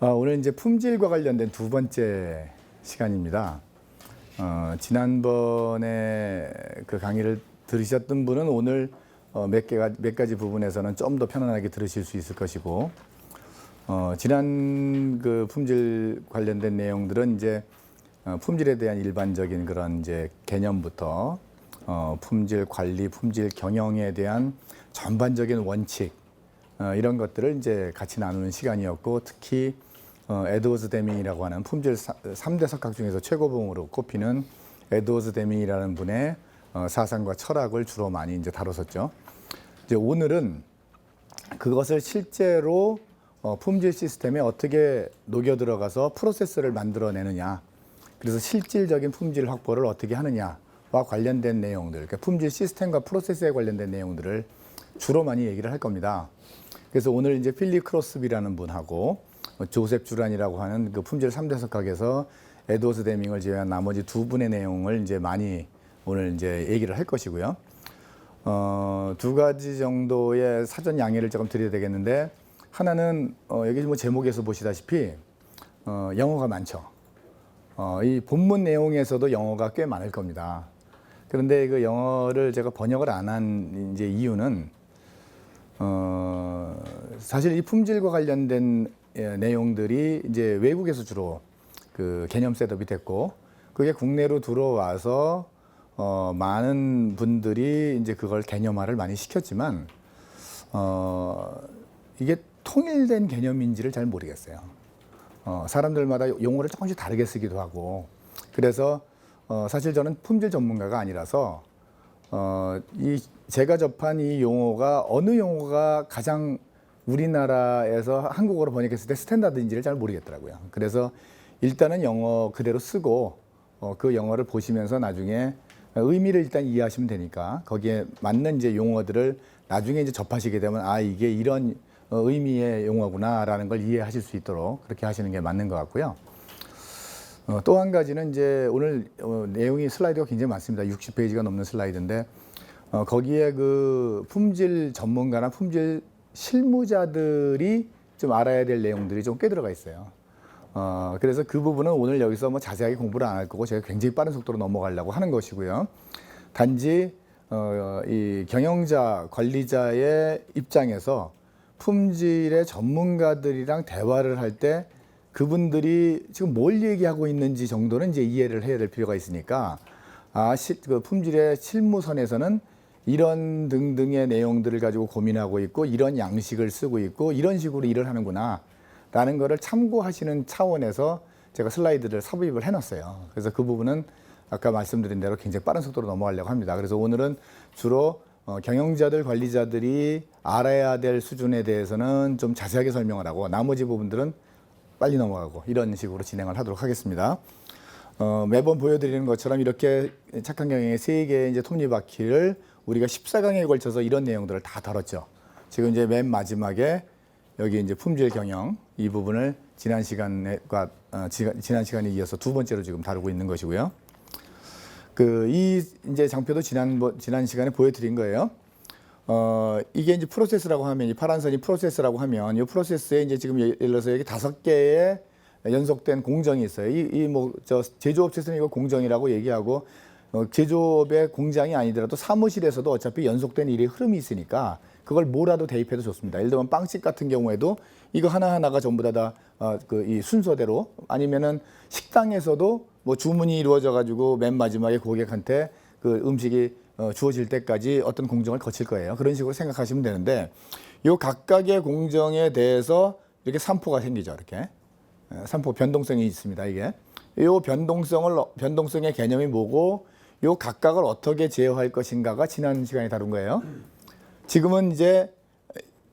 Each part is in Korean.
오늘 이제 품질과 관련된 두 번째 시간입니다. 지난번에 그 강의를 들으셨던 분은 오늘 몇 가지 부분에서는 좀 더 편안하게 들으실 수 있을 것이고, 지난 그 품질 관련된 내용들은 이제 품질에 대한 일반적인 그런 이제 개념부터 품질 관리, 품질 경영에 대한 전반적인 원칙, 이런 것들을 이제 같이 나누는 시간이었고, 특히 에드워즈 데밍이라고 하는 품질 3대 석학 중에서 최고봉으로 꼽히는 에드워즈 데밍이라는 분의 사상과 철학을 주로 많이 이제 다뤘었죠. 이제 오늘은 그것을 실제로 품질 시스템에 어떻게 녹여 들어가서 프로세스를 만들어내느냐, 그래서 실질적인 품질 확보를 어떻게 하느냐와 관련된 내용들, 그러니까 품질 시스템과 프로세스에 관련된 내용들을 주로 많이 얘기를 할 겁니다. 그래서 오늘 이제 필립 크로스비라는 분하고 조셉 주란이라고 하는 그 품질 3대 석학에서 에드워즈 데밍을 제외한 나머지 두 분의 내용을 이제 많이 오늘 이제 얘기를 할 것이고요. 두 가지 정도의 사전 양해를 조금 드려야 되겠는데, 하나는 여기 뭐 제목에서 보시다시피 영어가 많죠. 이 본문 내용에서도 영어가 꽤 많을 겁니다. 그런데 그 영어를 제가 번역을 안 한 이제 이유는 사실 이 품질과 관련된 내용들이 이제 외국에서 주로 그 개념 셋업이 됐고, 그게 국내로 들어와서 많은 분들이 이제 그걸 개념화를 많이 시켰지만 이게 통일된 개념인지를 잘 모르겠어요. 사람들마다 용어를 조금씩 다르게 쓰기도 하고, 그래서 사실 저는 품질 전문가가 아니라서 제가 접한 이 용어가 어느 용어가 가장 우리나라에서 한국어로 번역했을 때 스탠다드인지를 잘 모르겠더라고요. 그래서 일단은 영어 그대로 쓰고 그 영어를 보시면서 나중에 의미를 일단 이해하시면 되니까, 거기에 맞는 이제 용어들을 나중에 이제 접하시게 되면 이게 이런 의미의 용어구나라는 걸 이해하실 수 있도록 그렇게 하시는 게 맞는 것 같고요. 또 한 가지는 이제 오늘 내용이 슬라이드가 굉장히 많습니다. 60페이지가 넘는 슬라이드인데, 거기에 그 품질 전문가나 품질 실무자들이 좀 알아야 될 내용들이 좀 꽤 들어가 있어요. 그래서 그 부분은 오늘 여기서 뭐 자세하게 공부를 안 할 거고, 제가 굉장히 빠른 속도로 넘어가려고 하는 것이고요. 단지 이 경영자, 관리자의 입장에서 품질의 전문가들이랑 대화를 할 때 그분들이 지금 뭘 얘기하고 있는지 정도는 이제 이해를 해야 될 필요가 있으니까, 그 품질의 실무선에서는 이런 등등의 내용들을 가지고 고민하고 있고, 이런 양식을 쓰고 있고, 이런 식으로 일을 하는구나 라는 거를 참고하시는 차원에서 제가 슬라이드를 삽입을 해놨어요. 그래서 그 부분은 아까 말씀드린 대로 굉장히 빠른 속도로 넘어가려고 합니다. 그래서 오늘은 주로 경영자들, 관리자들이 알아야 될 수준에 대해서는 좀 자세하게 설명을 하고, 나머지 부분들은 빨리 넘어가고, 이런 식으로 진행을 하도록 하겠습니다. 매번 보여드리는 것처럼 이렇게 착한 경영의 세 개의 이제 톱니바퀴를 우리가 14강에 걸쳐서 이런 내용들을 다 다뤘죠. 지금 이제 맨 마지막에 여기 이제 품질 경영 이 부분을 지난 시간에 이어서 두 번째로 지금 다루고 있는 것이고요. 이 이제 장표도 지난 시간에 보여드린 거예요. 이게 이제 프로세스라고 하면, 이 파란 선이 프로세스라고 하면, 이 프로세스에 이제 지금 예를 들어서 여기 5개의 연속된 공정이 있어요. 제조업체에서는 이거 공정이라고 얘기하고, 제조업의 공장이 아니더라도 사무실에서도 어차피 연속된 일의 흐름이 있으니까 그걸 뭐라도 대입해도 좋습니다. 예를 들면 빵집 같은 경우에도 이거 하나하나가 전부 이 순서대로, 아니면은 식당에서도 뭐 주문이 이루어져 가지고 맨 마지막에 고객한테 그 음식이 주어질 때까지 어떤 공정을 거칠 거예요. 그런 식으로 생각하시면 되는데, 요 각각의 공정에 대해서 이렇게 3포가 생기죠. 이렇게 3포 변동성이 있습니다. 이게 요 변동성의 개념이 뭐고, 요 각각을 어떻게 제어할 것인가가 지난 시간에 다룬 거예요. 지금은 이제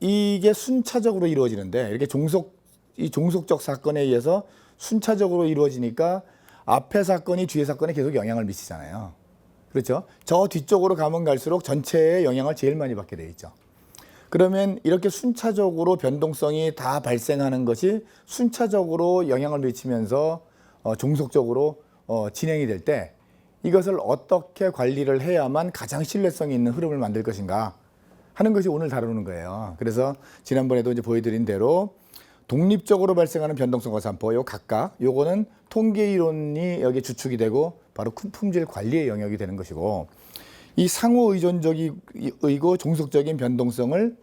이게 순차적으로 이루어지는데, 이렇게 종속적 사건에 의해서 순차적으로 이루어지니까 앞에 사건이 뒤에 사건에 계속 영향을 미치잖아요. 그렇죠? 저 뒤쪽으로 가면 갈수록 전체에 영향을 제일 많이 받게 돼 있죠. 그러면 이렇게 순차적으로 변동성이 다 발생하는 것이 순차적으로 영향을 미치면서 종속적으로 진행이 될 때, 이것을 어떻게 관리를 해야만 가장 신뢰성이 있는 흐름을 만들 것인가 하는 것이 오늘 다루는 거예요. 그래서 지난번에도 이제 보여드린 대로 독립적으로 발생하는 변동성과 산포, 요 각각 요거는 통계 이론이 여기 주축이 되고 바로 품질 관리의 영역이 되는 것이고, 이 상호 의존적이고 종속적인 변동성은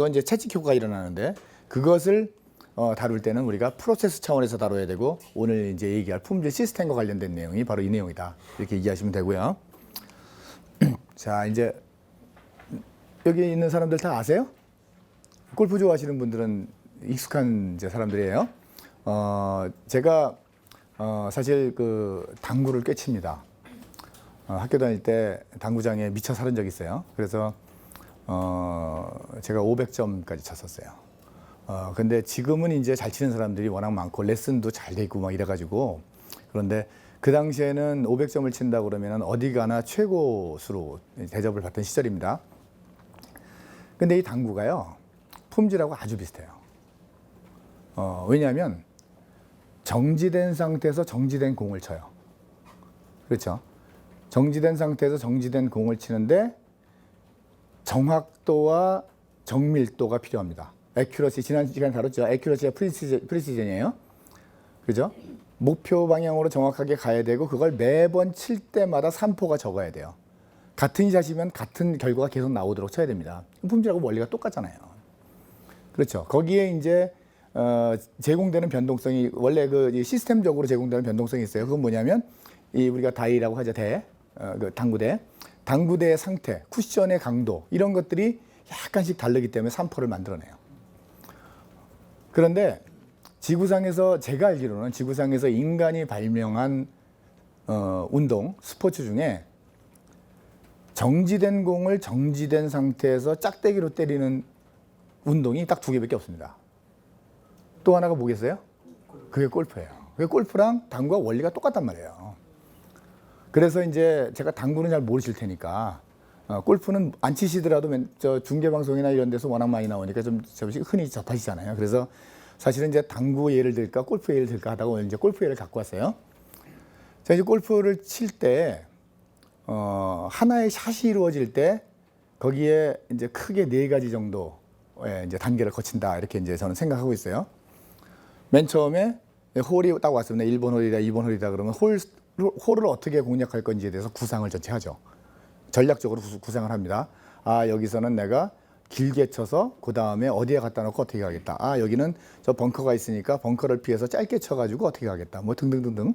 이제 채찍 효과가 일어나는데, 그것을 다룰 때는 우리가 프로세스 차원에서 다뤄야 되고, 오늘 이제 얘기할 품질 시스템과 관련된 내용이 바로 이 내용이다, 이렇게 이해하시면 되고요. 자, 이제 여기 있는 사람들 다 아세요? 골프 좋아하시는 분들은 익숙한 이제 사람들이에요. 제가 사실 그 당구를 꽤 칩니다. 학교 다닐 때 당구장에 미쳐 살은 적이 있어요. 그래서 제가 500점까지 쳤었어요. 근데 지금은 이제 잘 치는 사람들이 워낙 많고 레슨도 잘 돼 있고 막 이래가지고, 그런데 그 당시에는 500점을 친다 그러면 어디 가나 최고수로 대접을 받던 시절입니다. 근데 이 당구가요, 품질하고 아주 비슷해요. 왜냐하면 정지된 상태에서 정지된 공을 쳐요. 그렇죠? 정지된 상태에서 정지된 공을 치는데 정확도와 정밀도가 필요합니다. 애큐러시, 지난 시간에 다뤘죠. 애큐러시가 프리시전이에요. 그죠? 목표 방향으로 정확하게 가야 되고, 그걸 매번 칠 때마다 산포가 적어야 돼요. 같은 샷이면 같은 결과가 계속 나오도록 쳐야 됩니다. 품질하고 원리가 똑같잖아요. 그렇죠. 거기에 이제 제공되는 변동성이, 원래 그 시스템적으로 제공되는 변동성이 있어요. 그건 뭐냐면 이 우리가 다이라고 하죠. 그 당구대의 상태, 쿠션의 강도, 이런 것들이 약간씩 다르기 때문에 산포를 만들어내요. 그런데 지구상에서, 제가 알기로는 지구상에서 인간이 발명한 운동, 스포츠 중에 정지된 공을 정지된 상태에서 짝대기로 때리는 운동이 딱 2개밖에 없습니다. 또 하나가 뭐겠어요? 그게 골프예요. 그게 골프랑 당구가 원리가 똑같단 말이에요. 그래서 이제 제가 당구는 잘 모르실 테니까, 골프는 안 치시더라도 저 중계방송이나 이런 데서 워낙 많이 나오니까 좀 흔히 접하시잖아요. 그래서 사실은 이제 당구 예를 들까 골프 예를 들까 하다가 오늘 이제 골프 예를 갖고 왔어요. 자, 이제 골프를 칠 때 하나의 샷이 이루어질 때 거기에 이제 크게 4가지 정도의 이제 단계를 거친다, 이렇게 이제 저는 생각하고 있어요. 맨 처음에 홀이 딱 왔습니다. 1번 홀이다, 2번 홀이다 그러면 홀을 어떻게 공략할 건지에 대해서 구상을 전체 하죠. 전략적으로 구상을 합니다. 아, 여기서는 내가 길게 쳐서 그 다음에 어디에 갖다 놓고 어떻게 가겠다. 아, 여기는 저 벙커가 있으니까 벙커를 피해서 짧게 쳐가지고 어떻게 가겠다. 뭐 등등등등.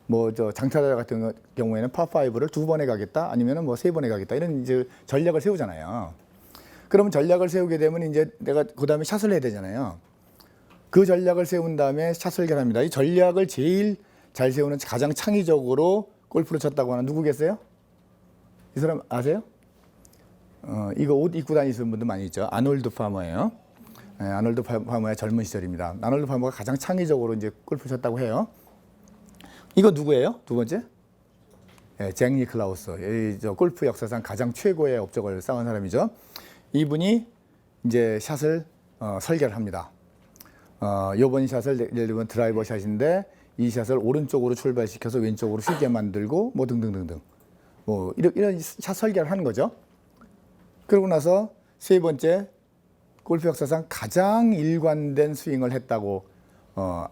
뭐 저 장타자 같은 경우에는 파5를 2번에 가겠다. 아니면은 뭐 3번에 가겠다. 이런 이제 전략을 세우잖아요. 그러면 전략을 세우게 되면 이제 내가 그 다음에 샷을 해야 되잖아요. 그 전략을 세운 다음에 샷을 결합니다. 이 전략을 제일 잘 세우는, 가장 창의적으로 골프를 쳤다고 하는 누구겠어요? 이 사람 아세요? 이거 옷 입고 다니시는 분들 많이 있죠. 아놀드 파머예요. 네, 아놀드 파머의 젊은 시절입니다. 아놀드 파머가 가장 창의적으로 이제 골프를 쳤다고 해요. 이거 누구예요? 두 번째? 네, 잭 니클라우스. 저 골프 역사상 가장 최고의 업적을 쌓은 사람이죠. 이분이 이제 샷을 설계를 합니다. 요번 샷을 예를 들면 드라이버 샷인데 이 샷을 오른쪽으로 출발시켜서 왼쪽으로 휘게 만들고 뭐 등등등등. 뭐 이런 샷 설계를 하는 거죠. 그러고 나서 3번째, 골프 역사상 가장 일관된 스윙을 했다고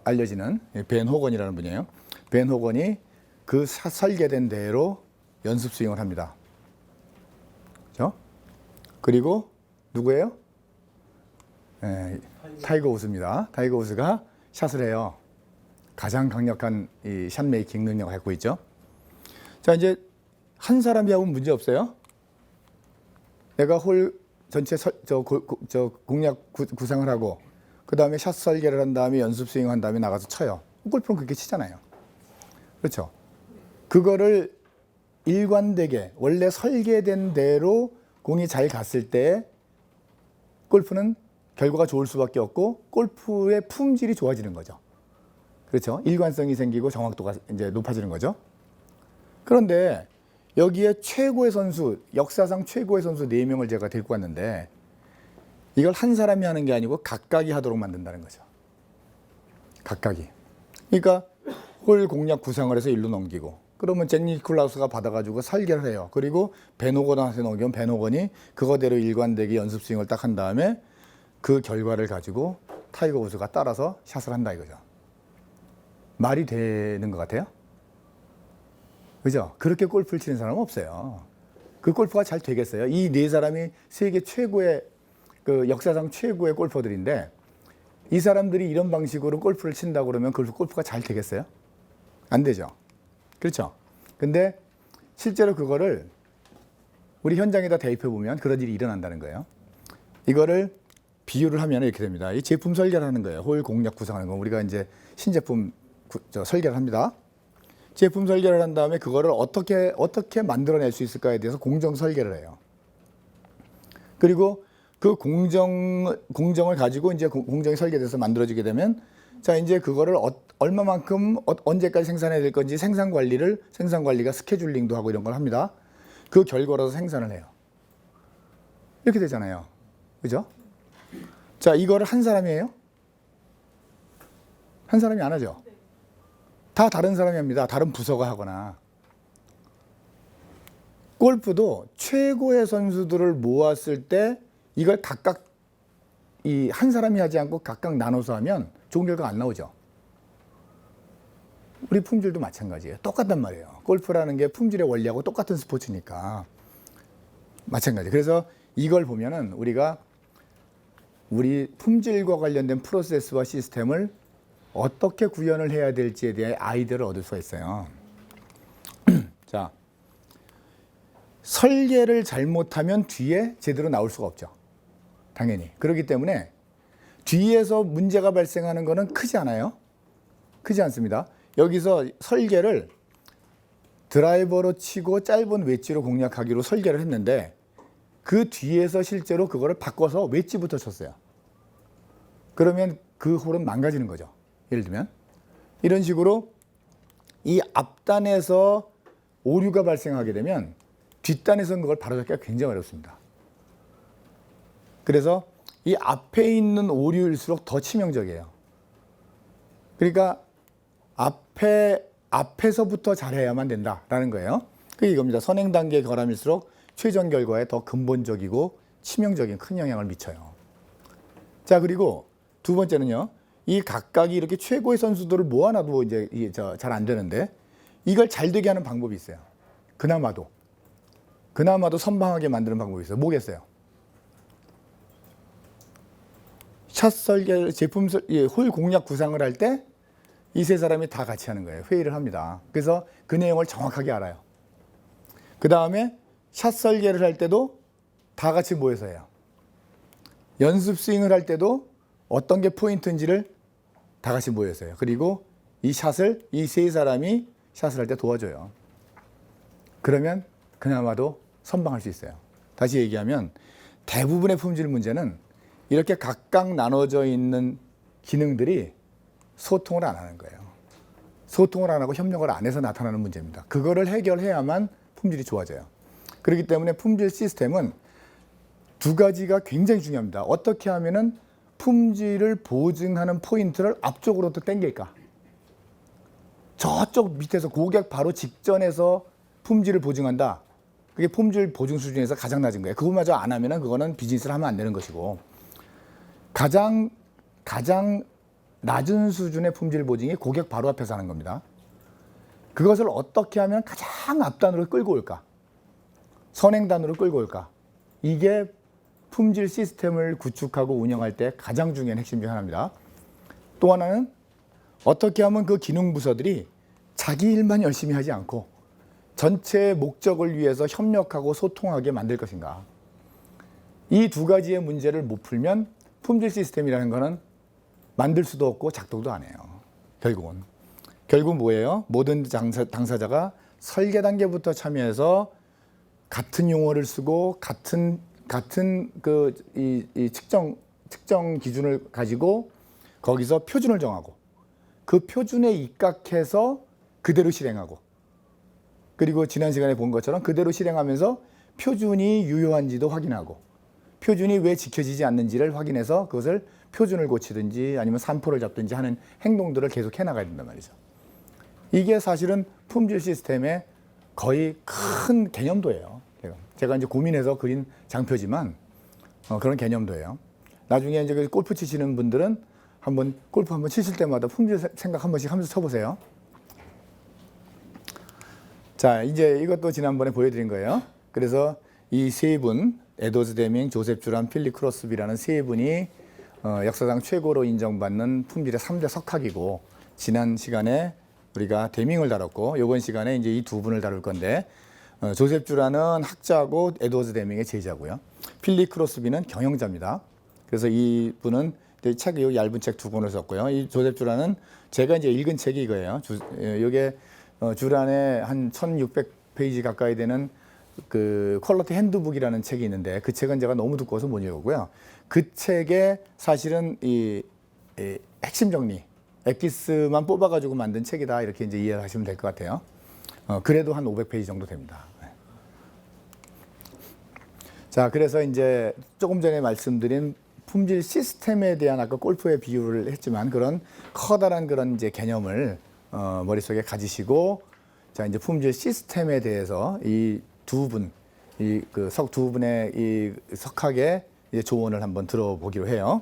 알려지는 벤 호건이라는 분이에요. 벤 호건이 그 샷 설계된 대로 연습 스윙을 합니다. 그렇죠? 그리고 누구예요? 타이거 우즈입니다. 타이거 우즈가 샷을 해요. 가장 강력한 이 샷 메이킹 능력을 갖고 있죠. 자, 이제 한 사람이 하면 문제 없어요. 내가 홀 전체 공략 구상을 하고 그 다음에 샷 설계를 한 다음에 연습 스윙 한 다음에 나가서 쳐요. 골프는 그렇게 치잖아요. 그렇죠? 그거를 일관되게 원래 설계된 대로 공이 잘 갔을 때 골프는 결과가 좋을 수밖에 없고 골프의 품질이 좋아지는 거죠. 그렇죠? 일관성이 생기고 정확도가 이제 높아지는 거죠. 그런데 여기에 최고의 선수, 역사상 최고의 선수 4명을 제가 데리고 왔는데 이걸 한 사람이 하는 게 아니고 각각이 하도록 만든다는 거죠. 각각이. 그러니까 홀 공략 구상을 해서 일로 넘기고 그러면 잭 니클라우스가 받아가지고 설계를 해요. 그리고 벤 호건한테 넘기면 벤 호건이 그거대로 일관되게 연습 스윙을 딱 한 다음에 그 결과를 가지고 타이거 우즈가 따라서 샷을 한다 이거죠. 말이 되는 것 같아요? 그죠? 그렇게 골프를 치는 사람은 없어요. 그 골프가 잘 되겠어요? 이 네 사람이 세계 최고의 그 역사상 최고의 골퍼들인데 이 사람들이 이런 방식으로 골프를 친다고 그러면 그 골프가 잘 되겠어요? 안 되죠. 그렇죠? 근데 실제로 그거를 우리 현장에다 대입해 보면 그런 일이 일어난다는 거예요. 이거를 비유를 하면 이렇게 됩니다. 이 제품 설계를 하는 거예요. 홀 공략 구성하는 거. 우리가 이제 신제품 설계를 합니다. 제품 설계를 한 다음에 그거를 어떻게 만들어낼 수 있을까에 대해서 공정 설계를 해요. 그리고 그 공정을 가지고 이제 공정이 설계돼서 만들어지게 되면 자 이제 그거를 얼마만큼 언제까지 생산해야 될 건지 생산 관리가 스케줄링도 하고 이런 걸 합니다. 그 결과로서 생산을 해요. 이렇게 되잖아요. 그죠? 자 이거를 한 사람이 해요? 한 사람이 안 하죠. 다 다른 사람이 합니다. 다른 부서가 하거나. 골프도 최고의 선수들을 모았을 때 이걸 각각 이 한 사람이 하지 않고 각각 나눠서 하면 좋은 결과가 안 나오죠. 우리 품질도 마찬가지예요. 똑같단 말이에요. 골프라는 게 품질의 원리하고 똑같은 스포츠니까 마찬가지. 그래서 이걸 보면은 우리가 우리 품질과 관련된 프로세스와 시스템을 어떻게 구현을 해야 될지에 대한 아이디어를 얻을 수가 있어요. 자, 설계를 잘못하면 뒤에 제대로 나올 수가 없죠. 당연히. 그렇기 때문에 뒤에서 문제가 발생하는 거는 크지 않아요. 크지 않습니다. 여기서 설계를 드라이버로 치고 짧은 웨지로 공략하기로 설계를 했는데 그 뒤에서 실제로 그거를 바꿔서 웨지부터 쳤어요. 그러면 그 홀은 망가지는 거죠. 예를 들면 이런 식으로 이 앞단에서 오류가 발생하게 되면 뒷단에서는 그걸 바로잡기가 굉장히 어렵습니다. 그래서 이 앞에 있는 오류일수록 더 치명적이에요. 그러니까 앞에서부터 잘해야만 된다라는 거예요. 그게 이겁니다. 선행 단계 결함일수록 최종 결과에 더 근본적이고 치명적인 큰 영향을 미쳐요. 자, 그리고 두 번째는요. 이 각각이 이렇게 최고의 선수들을 모아놔도 이제 잘 안 되는데 이걸 잘 되게 하는 방법이 있어요. 그나마도 선방하게 만드는 방법이 있어요. 뭐겠어요? 샷 설계, 홀 공략 구상을 할 때 이 세 사람이 다 같이 하는 거예요. 회의를 합니다. 그래서 그 내용을 정확하게 알아요. 그 다음에 샷 설계를 할 때도 다 같이 모여서 해요. 연습 스윙을 할 때도 어떤 게 포인트인지를 다 같이 모여서 해요. 그리고 이 세 사람이 샷을 할 때 도와줘요. 그러면 그나마도 선방할 수 있어요. 다시 얘기하면 대부분의 품질 문제는 이렇게 각각 나눠져 있는 기능들이 소통을 안 하는 거예요. 소통을 안 하고 협력을 안 해서 나타나는 문제입니다. 그거를 해결해야만 품질이 좋아져요. 그렇기 때문에 품질 시스템은 두 가지가 굉장히 중요합니다. 어떻게 하면은 품질을 보증하는 포인트를 앞쪽으로 또 당길까? 저쪽 밑에서 고객 바로 직전에서 품질을 보증한다. 그게 품질 보증 수준에서 가장 낮은 거예요. 그거마저 안 하면은 그거는 비즈니스를 하면 안 되는 것이고 가장 낮은 수준의 품질 보증이 고객 바로 앞에서 하는 겁니다. 그것을 어떻게 하면 가장 앞단으로 끌고 올까? 선행단으로 끌고 올까? 이게 품질 시스템을 구축하고 운영할 때 가장 중요한 핵심 중 하나입니다. 또 하나는 어떻게 하면 그 기능 부서들이 자기 일만 열심히 하지 않고 전체의 목적을 위해서 협력하고 소통하게 만들 것인가. 이 두 가지의 문제를 못 풀면 품질 시스템이라는 거는 만들 수도 없고 작동도 안 해요. 결국 뭐예요? 모든 당사자가 설계 단계부터 참여해서 같은 용어를 쓰고 같은 측정 기준을 가지고 거기서 표준을 정하고 그 표준에 입각해서 그대로 실행하고 그리고 지난 시간에 본 것처럼 그대로 실행하면서 표준이 유효한지도 확인하고 표준이 왜 지켜지지 않는지를 확인해서 그것을 표준을 고치든지 아니면 산포를 잡든지 하는 행동들을 계속 해나가야 된단 말이죠. 이게 사실은 품질 시스템의 거의 큰 개념도예요. 제가 이제 고민해서 그린 장표지만 그런 개념도예요. 나중에 이제 골프 치시는 분들은 한번 골프 한번 치실 때마다 품질 생각 한 번씩 하면서 쳐보세요. 자, 이제 이것도 지난번에 보여드린 거예요. 그래서 이 세 분, 에드워드 데밍, 조셉 주란, 필립 크로스비라는 세 분이 역사상 최고로 인정받는 품질의 3대 석학이고, 지난 시간에 우리가 데밍을 다뤘고, 이번 시간에 이제 이 두 분을 다룰 건데, 조셉 주란은 학자고 에드워드 데밍의 제자고요. 필립 크로스비는 경영자입니다. 그래서 이 분은 책, 이 얇은 책 두 권을 썼고요. 이 조셉 주란은 제가 이제 읽은 책이 이거예요. 이게 주란의 한 1600페이지 가까이 되는 그 퀄러티 핸드북이라는 책이 있는데, 그 책은 제가 너무 두꺼워서 못 읽었고요. 그 책에 사실은 이 핵심 정리, 엑기스만 뽑아가지고 만든 책이다, 이렇게 이제 이해하시면 될 것 같아요. 그래도 한 500페이지 정도 됩니다. 자, 그래서 이제 조금 전에 말씀드린 품질 시스템에 대한, 아까 골프의 비유를 했지만 그런 커다란 그런 이제 개념을 머릿속에 가지시고, 자, 이제 품질 시스템에 대해서 이 두 분, 두 분의 이 석학의 이제 조언을 한번 들어보기로 해요.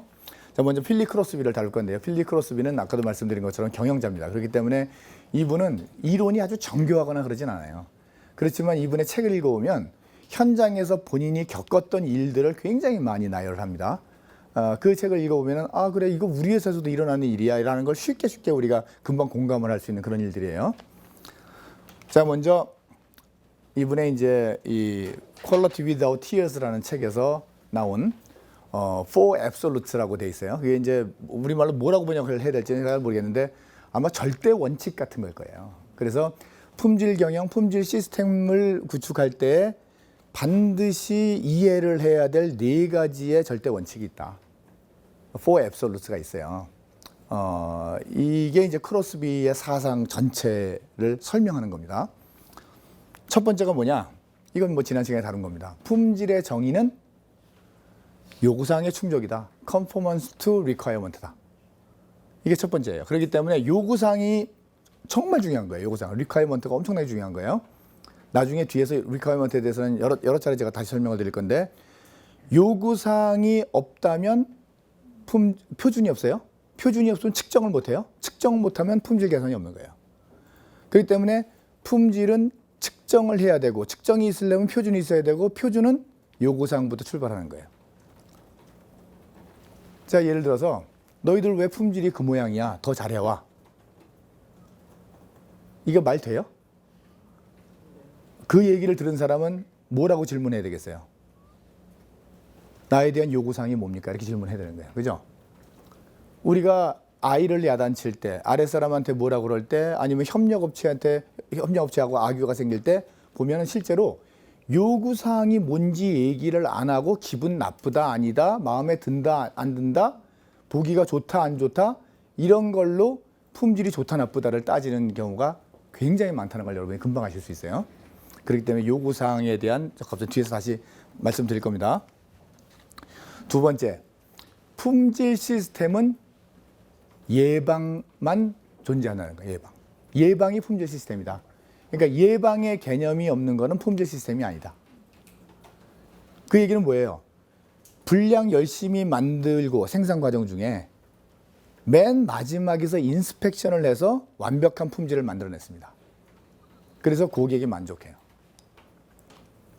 자, 먼저 필립 크로스비를 다룰 건데요. 필립 크로스비는 아까도 말씀드린 것처럼 경영자입니다. 그렇기 때문에 이분은 이론이 아주 정교하거나 그러진 않아요. 그렇지만 이분의 책을 읽어보면 현장에서 본인이 겪었던 일들을 굉장히 많이 나열을 합니다. 그 책을 읽어보면, 아, 그래, 이거 우리 회사에서도 일어나는 일이야 라는 걸 쉽게 우리가 금방 공감을 할 수 있는 그런 일들이에요. 자, 먼저 이분의 이제 이 Quality Without Tears라는 책에서 나온 Four Absolutes라고 돼 있어요. 그게 이제 우리말로 뭐라고 번역을 해야 될지 잘 모르겠는데 아마 절대 원칙 같은 걸 거예요. 그래서 품질 경영, 품질 시스템을 구축할 때 반드시 이해를 해야 될 4가지의 절대 원칙이 있다. Four Absolutes가 있어요. 이게 이제 크로스비의 사상 전체를 설명하는 겁니다. 첫 번째가 뭐냐? 이건 뭐 지난 시간에 다룬 겁니다. 품질의 정의는 요구사항의 충족이다. Conformance to requirement다. 이게 첫 번째예요. 그렇기 때문에 요구사항이 정말 중요한 거예요. 요구사항. requirement가 엄청나게 중요한 거예요. 나중에 뒤에서 requirement에 대해서는 여러 차례 제가 다시 설명을 드릴 건데, 요구사항이 없다면 표준이 없어요. 표준이 없으면 측정을 못해요. 측정을 못하면 품질 개선이 없는 거예요. 그렇기 때문에 품질은 측정을 해야 되고, 측정이 있으려면 표준이 있어야 되고, 표준은 요구사항부터 출발하는 거예요. 자, 예를 들어서 너희들 왜 품질이 그 모양이야? 더 잘해와. 이거 말 돼요? 그 얘기를 들은 사람은 뭐라고 질문해야 되겠어요? 나에 대한 요구사항이 뭡니까? 이렇게 질문해야 되는 거예요. 그죠? 우리가 아이를 야단칠 때, 아랫사람한테 뭐라고 그럴 때, 아니면 협력업체하고 악유가 생길 때 보면은 실제로 요구사항이 뭔지 얘기를 안 하고 기분 나쁘다, 아니다, 마음에 든다, 안 든다, 보기가 좋다, 안 좋다, 이런 걸로 품질이 좋다, 나쁘다를 따지는 경우가 굉장히 많다는 걸 여러분이 금방 아실 수 있어요. 그렇기 때문에 요구사항에 대한, 갑자기 뒤에서 다시 말씀드릴 겁니다. 두 번째, 품질 시스템은 예방만 존재한다는 거예요. 예방이 품질 시스템이다. 그러니까 예방의 개념이 없는 거는 품질 시스템이 아니다. 그 얘기는 뭐예요? 분량 열심히 만들고 생산 과정 중에 맨 마지막에서 인스펙션을 해서 완벽한 품질을 만들어냈습니다. 그래서 고객이 만족해요.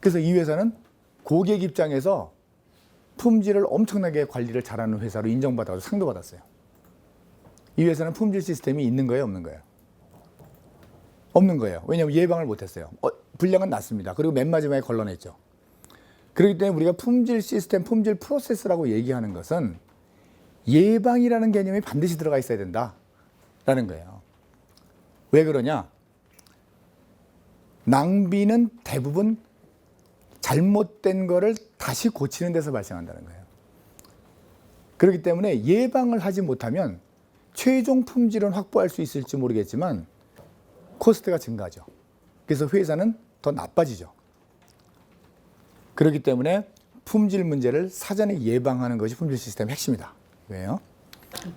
그래서 이 회사는 고객 입장에서 품질을 엄청나게 관리를 잘하는 회사로 인정받아서 상도 받았어요. 이 회사는 품질 시스템이 있는 거예요, 없는 거예요? 없는 거예요. 왜냐하면 예방을 못했어요. 분량은 낮습니다. 그리고 맨 마지막에 걸러냈죠. 그렇기 때문에 우리가 품질 시스템, 품질 프로세스라고 얘기하는 것은 예방이라는 개념이 반드시 들어가 있어야 된다라는 거예요. 왜 그러냐? 낭비는 대부분 잘못된 거를 다시 고치는 데서 발생한다는 거예요. 그렇기 때문에 예방을 하지 못하면 최종 품질은 확보할 수 있을지 모르겠지만 코스트가 증가하죠. 그래서 회사는 더 나빠지죠. 그렇기 때문에 품질 문제를 사전에 예방하는 것이 품질 시스템의 핵심이다. 왜요?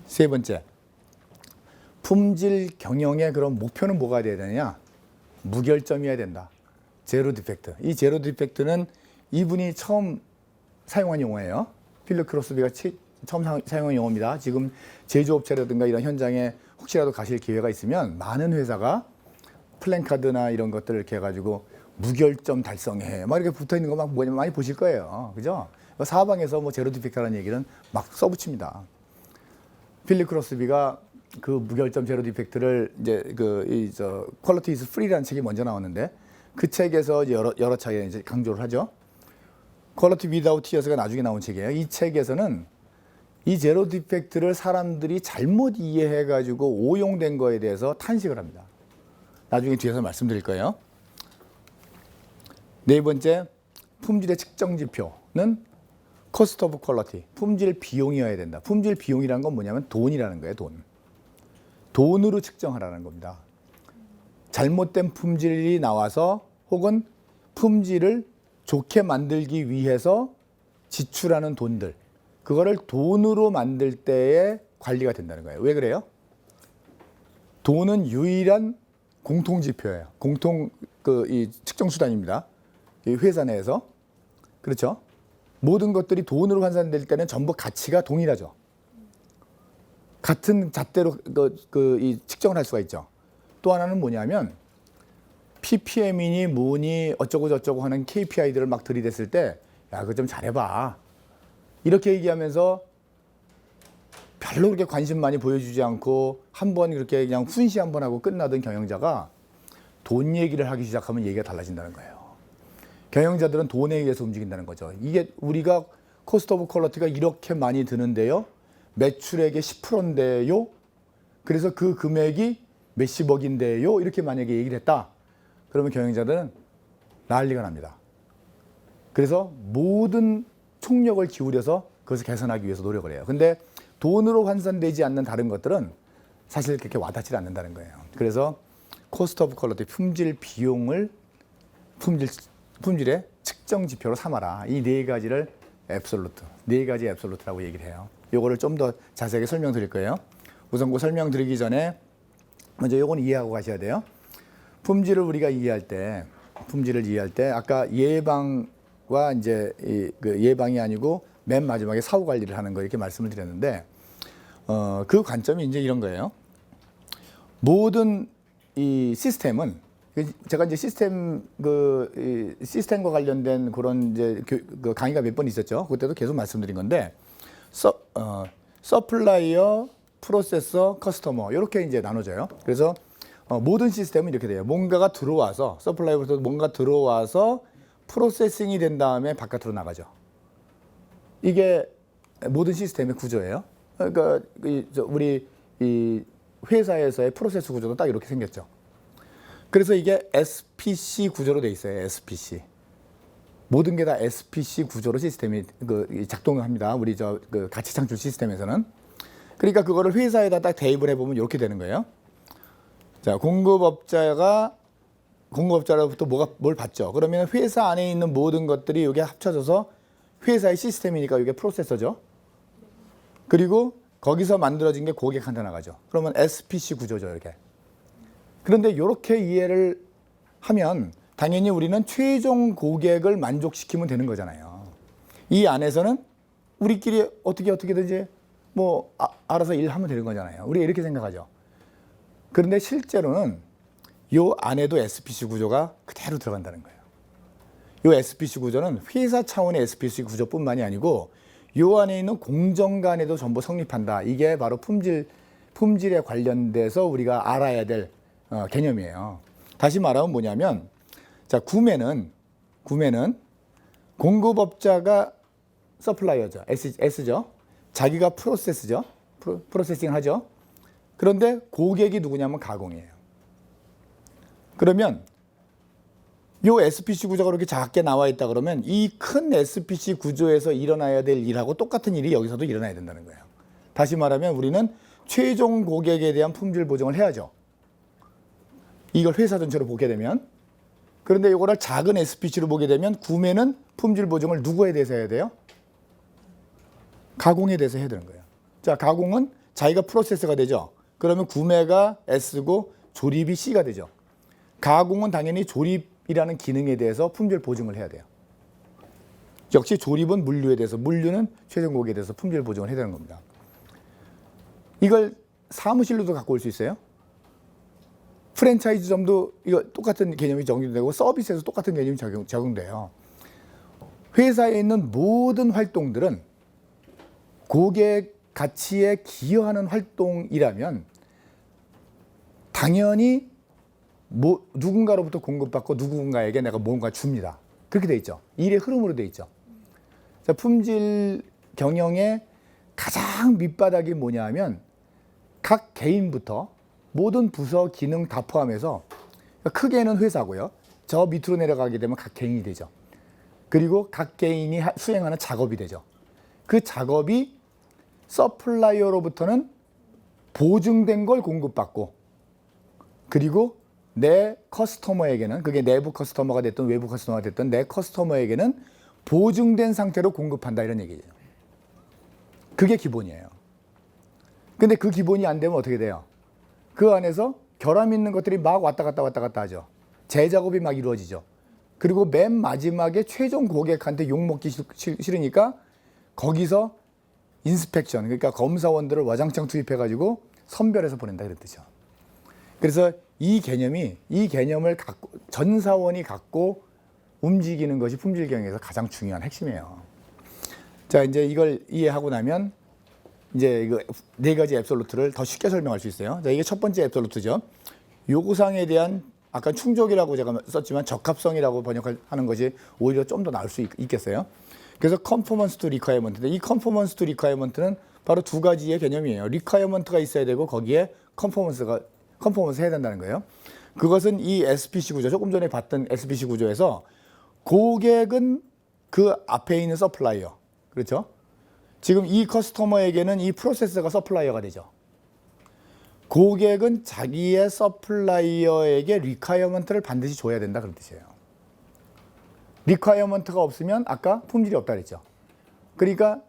세 번째, 품질 경영의 그런 목표는 뭐가 돼야 되느냐? 무결점이어야 된다. 제로 디펙트. 이 제로 디펙트는 이분이 처음 사용한 용어예요. 필립 크로스비가 처음 사용한 용어입니다. 지금 제조업체라든가 이런 현장에 혹시라도 가실 기회가 있으면 많은 회사가 플랜카드나 이런 것들을 이렇게 해가지고 무결점 달성해 막 이렇게 붙어 있는 거 막 많이 보실 거예요. 그죠? 사방에서 뭐 제로 디펙트라는 얘기는 막 써붙입니다. 필립 크로스비가 그 무결점 제로 디펙트를 이제 퀄리티 이즈 프리라는 책이 먼저 나왔는데 그 책에서 이제 여러 차례 이제 강조를 하죠. 퀄리티 위다웃 티어스가 나중에 나온 책이에요. 이 책에서는 이 제로 디펙트를 사람들이 잘못 이해해 가지고 오용된 거에 대해서 탄식을 합니다. 나중에 뒤에서 말씀드릴 거예요. 네 번째, 품질의 측정 지표는 cost of quality, 품질 비용이어야 된다. 품질 비용이라는 건 뭐냐면 돈이라는 거예요. 돈으로 측정하라는 겁니다. 잘못된 품질이 나와서 혹은 품질을 좋게 만들기 위해서 지출하는 돈들, 그거를 돈으로 만들 때에 관리가 된다는 거예요. 왜 그래요? 돈은 유일한 공통 지표예요. 이 측정 수단입니다. 이 회사 내에서. 그렇죠? 모든 것들이 돈으로 환산될 때는 전부 가치가 동일하죠. 같은 잣대로 이 측정을 할 수가 있죠. 또 하나는 뭐냐면 PPM이니 뭐니 어쩌고 저쩌고 하는 KPI들을 막 들이댔을 때 야, 그거 좀 잘해봐. 이렇게 얘기하면서 별로 그렇게 관심 많이 보여주지 않고 한번 그렇게 그냥 훈시 한번 하고 끝나던 경영자가 돈 얘기를 하기 시작하면 얘기가 달라진다는 거예요. 경영자들은 돈에 의해서 움직인다는 거죠. 이게 우리가 코스트 오브 퀄리티가 이렇게 많이 드는데요. 매출액의 10%인데요. 그래서 그 금액이 몇십억인데요. 이렇게 만약에 얘기를 했다. 그러면 경영자들은 난리가 납니다. 그래서 모든 총력을 기울여서 그것을 개선하기 위해서 노력을 해요. 근데 돈으로 환산되지 않는 다른 것들은 사실 그렇게 와닿지 않는다는 거예요. 그래서 코스트 오브 퀄리티, 품질 비용을 품질의 측정 지표로 삼아라. 이 네 가지를 앱솔루트, 네 가지 앱솔루트라고 얘기를 해요. 요거를 좀 더 자세하게 설명드릴 거예요. 우선 그 설명드리기 전에 먼저 요거는 이해하고 가셔야 돼요. 품질을 우리가 이해할 때 아까 예방과 이제 예방이 아니고 맨 마지막에 사후 관리를 하는 거 이렇게 말씀을 드렸는데 그 관점이 이제 이런 거예요. 모든 이 시스템은 제가 이제 시스템과 관련된 그런 이제 강의가 몇 번 있었죠. 그때도 계속 말씀드린 건데 서플라이어, 프로세서, 커스터머 이렇게 이제 나눠져요. 그래서 모든 시스템은 이렇게 돼요. 뭔가가 들어와서 서플라이어부터 뭔가 들어와서 프로세싱이 된 다음에 바깥으로 나가죠. 이게 모든 시스템의 구조예요. 그러니까 우리 이 회사에서의 프로세스 구조도 딱 이렇게 생겼죠. 그래서 이게 SPC 구조로 돼 있어요. SPC. 모든 게 다 SPC 구조로 시스템이 작동을 합니다. 우리 가치 창출 시스템에서는. 그러니까 그거를 회사에다 딱 대입을 해보면 이렇게 되는 거예요. 자, 공급업자로부터 뭘 받죠? 그러면 회사 안에 있는 모든 것들이 여기에 합쳐져서 회사의 시스템이니까 이게 프로세서죠. 그리고 거기서 만들어진 게 고객한테 나가죠. 그러면 SPC 구조죠, 이렇게. 그런데 이렇게 이해를 하면 당연히 우리는 최종 고객을 만족시키면 되는 거잖아요. 이 안에서는 우리끼리 어떻게든지 뭐 알아서 일하면 되는 거잖아요. 우리가 이렇게 생각하죠. 그런데 실제로는 이 안에도 SPC 구조가 그대로 들어간다는 거예요. 이 SPC 구조는 회사 차원의 SPC 구조뿐만이 아니고 이 안에 있는 공정 간에도 전부 성립한다. 이게 바로 품질에 관련돼서 우리가 알아야 될 개념이에요. 다시 말하면 뭐냐면, 자, 구매는 공급업자가 서플라이어죠. S죠. 자기가 프로세스죠. 프로세싱 하죠. 그런데 고객이 누구냐면 가공이에요. 그러면 이 SPC 구조가 그렇게 작게 나와 있다 그러면 이 큰 SPC 구조에서 일어나야 될 일하고 똑같은 일이 여기서도 일어나야 된다는 거예요. 다시 말하면 우리는 최종 고객에 대한 품질 보증을 해야죠. 이걸 회사 전체로 보게 되면. 그런데 이거를 작은 SPC로 보게 되면 구매는 품질 보증을 누구에 대해서 해야 돼요? 가공에 대해서 해야 되는 거예요. 자, 가공은 자기가 프로세서가 되죠. 그러면 구매가 S고 조립이 C가 되죠. 가공은 당연히 조립이라는 기능에 대해서 품질 보증을 해야 돼요. 역시 조립은 물류에 대해서, 물류는 최종 고객에 대해서 품질 보증을 해야 되는 겁니다. 이걸 사무실로도 갖고 올 수 있어요. 프랜차이즈점도 이거 똑같은 개념이 적용되고 서비스에서 똑같은 개념이 적용돼요. 회사에 있는 모든 활동들은 고객 가치에 기여하는 활동이라면 당연히 누군가로부터 공급받고 누군가에게 내가 뭔가 줍니다. 그렇게 돼 있죠. 일의 흐름으로 돼 있죠. 자, 품질 경영의 가장 밑바닥이 뭐냐면 각 개인부터 모든 부서 기능 다 포함해서 크게는 회사고요. 저 밑으로 내려가게 되면 각 개인이 되죠. 그리고 각 개인이 수행하는 작업이 되죠. 그 작업이 서플라이어로부터는 보증된 걸 공급받고, 그리고 내 커스터머에게는, 그게 내부 커스터머가 됐든 외부 커스터머가 됐든 내 커스터머에게는 보증된 상태로 공급한다, 이런 얘기예요. 그게 기본이에요. 근데 그 기본이 안 되면 어떻게 돼요? 그 안에서 결함 있는 것들이 막 왔다 갔다 하죠. 재작업이 막 이루어지죠. 그리고 맨 마지막에 최종 고객한테 욕먹기 싫으니까 거기서 인스펙션, 그러니까 검사원들을 와장창 투입해가지고 선별해서 보낸다, 그런 뜻이죠. 그래서 이 개념을 갖고, 전사원이 갖고 움직이는 것이 품질 경영에서 가장 중요한 핵심이에요. 자, 이제 이걸 이해하고 나면 이제 이거 네 가지 앱솔루트를 더 쉽게 설명할 수 있어요. 자, 이게 첫 번째 앱솔루트죠. 요구사항에 대한, 아까 충족이라고 제가 썼지만 적합성이라고 번역하는 것이 오히려 좀 더 나을 수 있겠어요. 그래서 컨포먼스 투 리콰이어먼트인데, 이 컨포먼스 투 리콰이어먼트는 바로 두 가지의 개념이에요. 리콰이어먼트가 있어야 되고 거기에 컨포먼스 해야 된다는 거예요. 그것은 이 SPC 구조, 조금 전에 봤던 SPC 구조에서 고객은 그 앞에 있는 서플라이어, 그렇죠? 지금 이 커스터머에게는 이 프로세서가 서플라이어가 되죠. 고객은 자기의 서플라이어에게 리콰이어먼트를 반드시 줘야 된다, 그런 뜻이에요. 리콰이어먼트가 없으면 아까 품질이 없다 그랬죠. 그러니까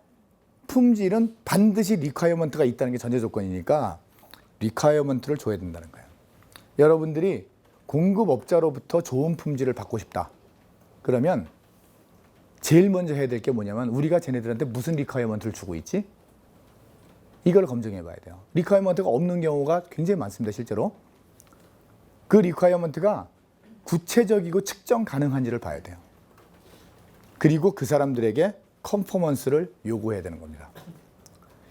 품질은 반드시 리콰이어먼트가 있다는 게 전제 조건이니까 리콰이어먼트를 줘야 된다는 거예요. 여러분들이 공급업자로부터 좋은 품질을 받고 싶다. 그러면 제일 먼저 해야 될 게 뭐냐면, 우리가 쟤네들한테 무슨 리콰이어먼트를 주고 있지? 이걸 검증해 봐야 돼요. 리콰이어먼트가 없는 경우가 굉장히 많습니다, 실제로. 그 리콰이어먼트가 구체적이고 측정 가능한지를 봐야 돼요. 그리고 그 사람들에게 컨포먼스를 요구해야 되는 겁니다.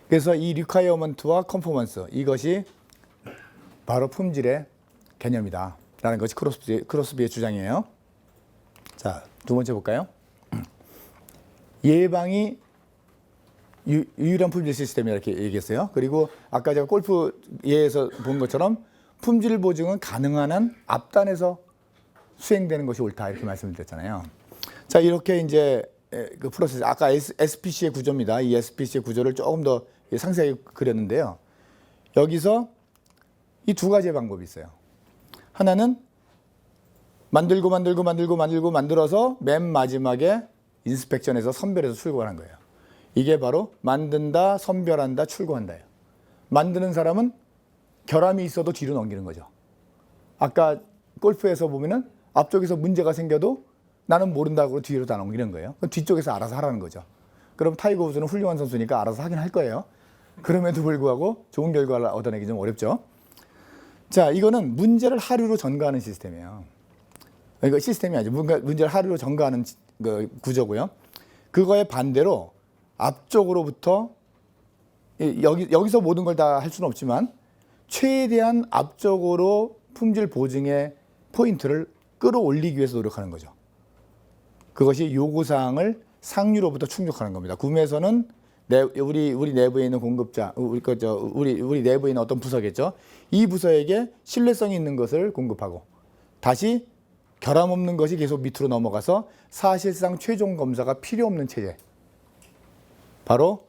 그래서 이 리콰이어먼트와 컨포먼스, 이것이 바로 품질의 개념이다 라는 것이 크로스비의 주장이에요. 자, 두 번째 볼까요? 예방이 유일한 품질 시스템이라 이렇게 얘기했어요. 그리고 아까 제가 골프 예에서 본 것처럼 품질 보증은 가능한 한 앞단에서 수행되는 것이 옳다, 이렇게 말씀을 드렸잖아요. 자, 이렇게 이제 그 프로세스, 아까 SPC의 구조입니다. 이 SPC의 구조를 조금 더 상세하게 그렸는데요. 여기서 이 두 가지의 방법이 있어요. 하나는 만들어서 맨 마지막에 인스펙션에서 선별해서 출고하는 거예요. 이게 바로 만든다, 선별한다, 출고한다예요. 만드는 사람은 결함이 있어도 뒤로 넘기는 거죠. 아까 골프에서 보면은 앞쪽에서 문제가 생겨도 나는 모른다고 뒤로 다 넘기는 거예요. 그럼 뒤쪽에서 알아서 하라는 거죠. 그럼 타이거 우즈는 훌륭한 선수니까 알아서 하긴 할 거예요. 그럼에도 불구하고 좋은 결과를 얻어내기 좀 어렵죠. 자, 이거는 문제를 하류로 전가하는 시스템이에요. 이거 시스템이 아니죠. 문제를 하류로 전가하는 그 구조고요. 그거에 반대로 앞쪽으로부터, 여기서 모든 걸 다 할 수는 없지만 최대한 앞쪽으로 품질 보증의 포인트를 끌어올리기 위해서 노력하는 거죠. 그것이 요구사항을 상류로부터 충족하는 겁니다. 구매에서는 우리 내부에 있는 공급자, 우리 내부에 있는 어떤 부서겠죠. 이 부서에게 신뢰성이 있는 것을 공급하고, 다시 결함 없는 것이 계속 밑으로 넘어가서 사실상 최종 검사가 필요 없는 체제. 바로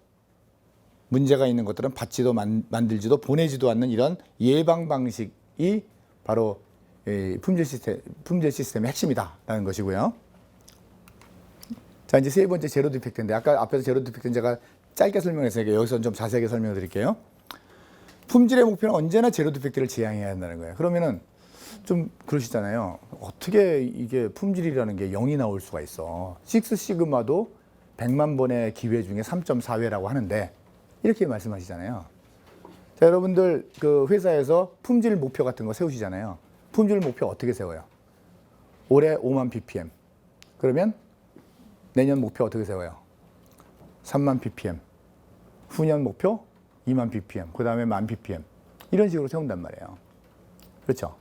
문제가 있는 것들은 받지도 만들지도 보내지도 않는 이런 예방 방식이 바로 품질 시스템의 핵심이다라는 것이고요. 자, 이제 세 번째 제로 디펙트인데, 아까 앞에서 제로 디펙트는 제가 짧게 설명했으니까 여기서는 좀 자세하게 설명을 드릴게요. 품질의 목표는 언제나 제로 디펙트를 지향해야 한다는 거예요. 그러면은 좀 그러시잖아요. 어떻게 이게 품질이라는 게 0이 나올 수가 있어. 식스 시그마도 100만 번의 기회 중에 3.4회라고 하는데 이렇게 말씀하시잖아요. 자, 여러분들 그 회사에서 품질 목표 같은 거 세우시잖아요. 품질 목표 어떻게 세워요? 올해 5만 ppm. 그러면 내년 목표 어떻게 세워요? 3만 ppm. 후년 목표 2만 ppm. 그 다음에 1만 ppm. 이런 식으로 세운단 말이에요. 그렇죠?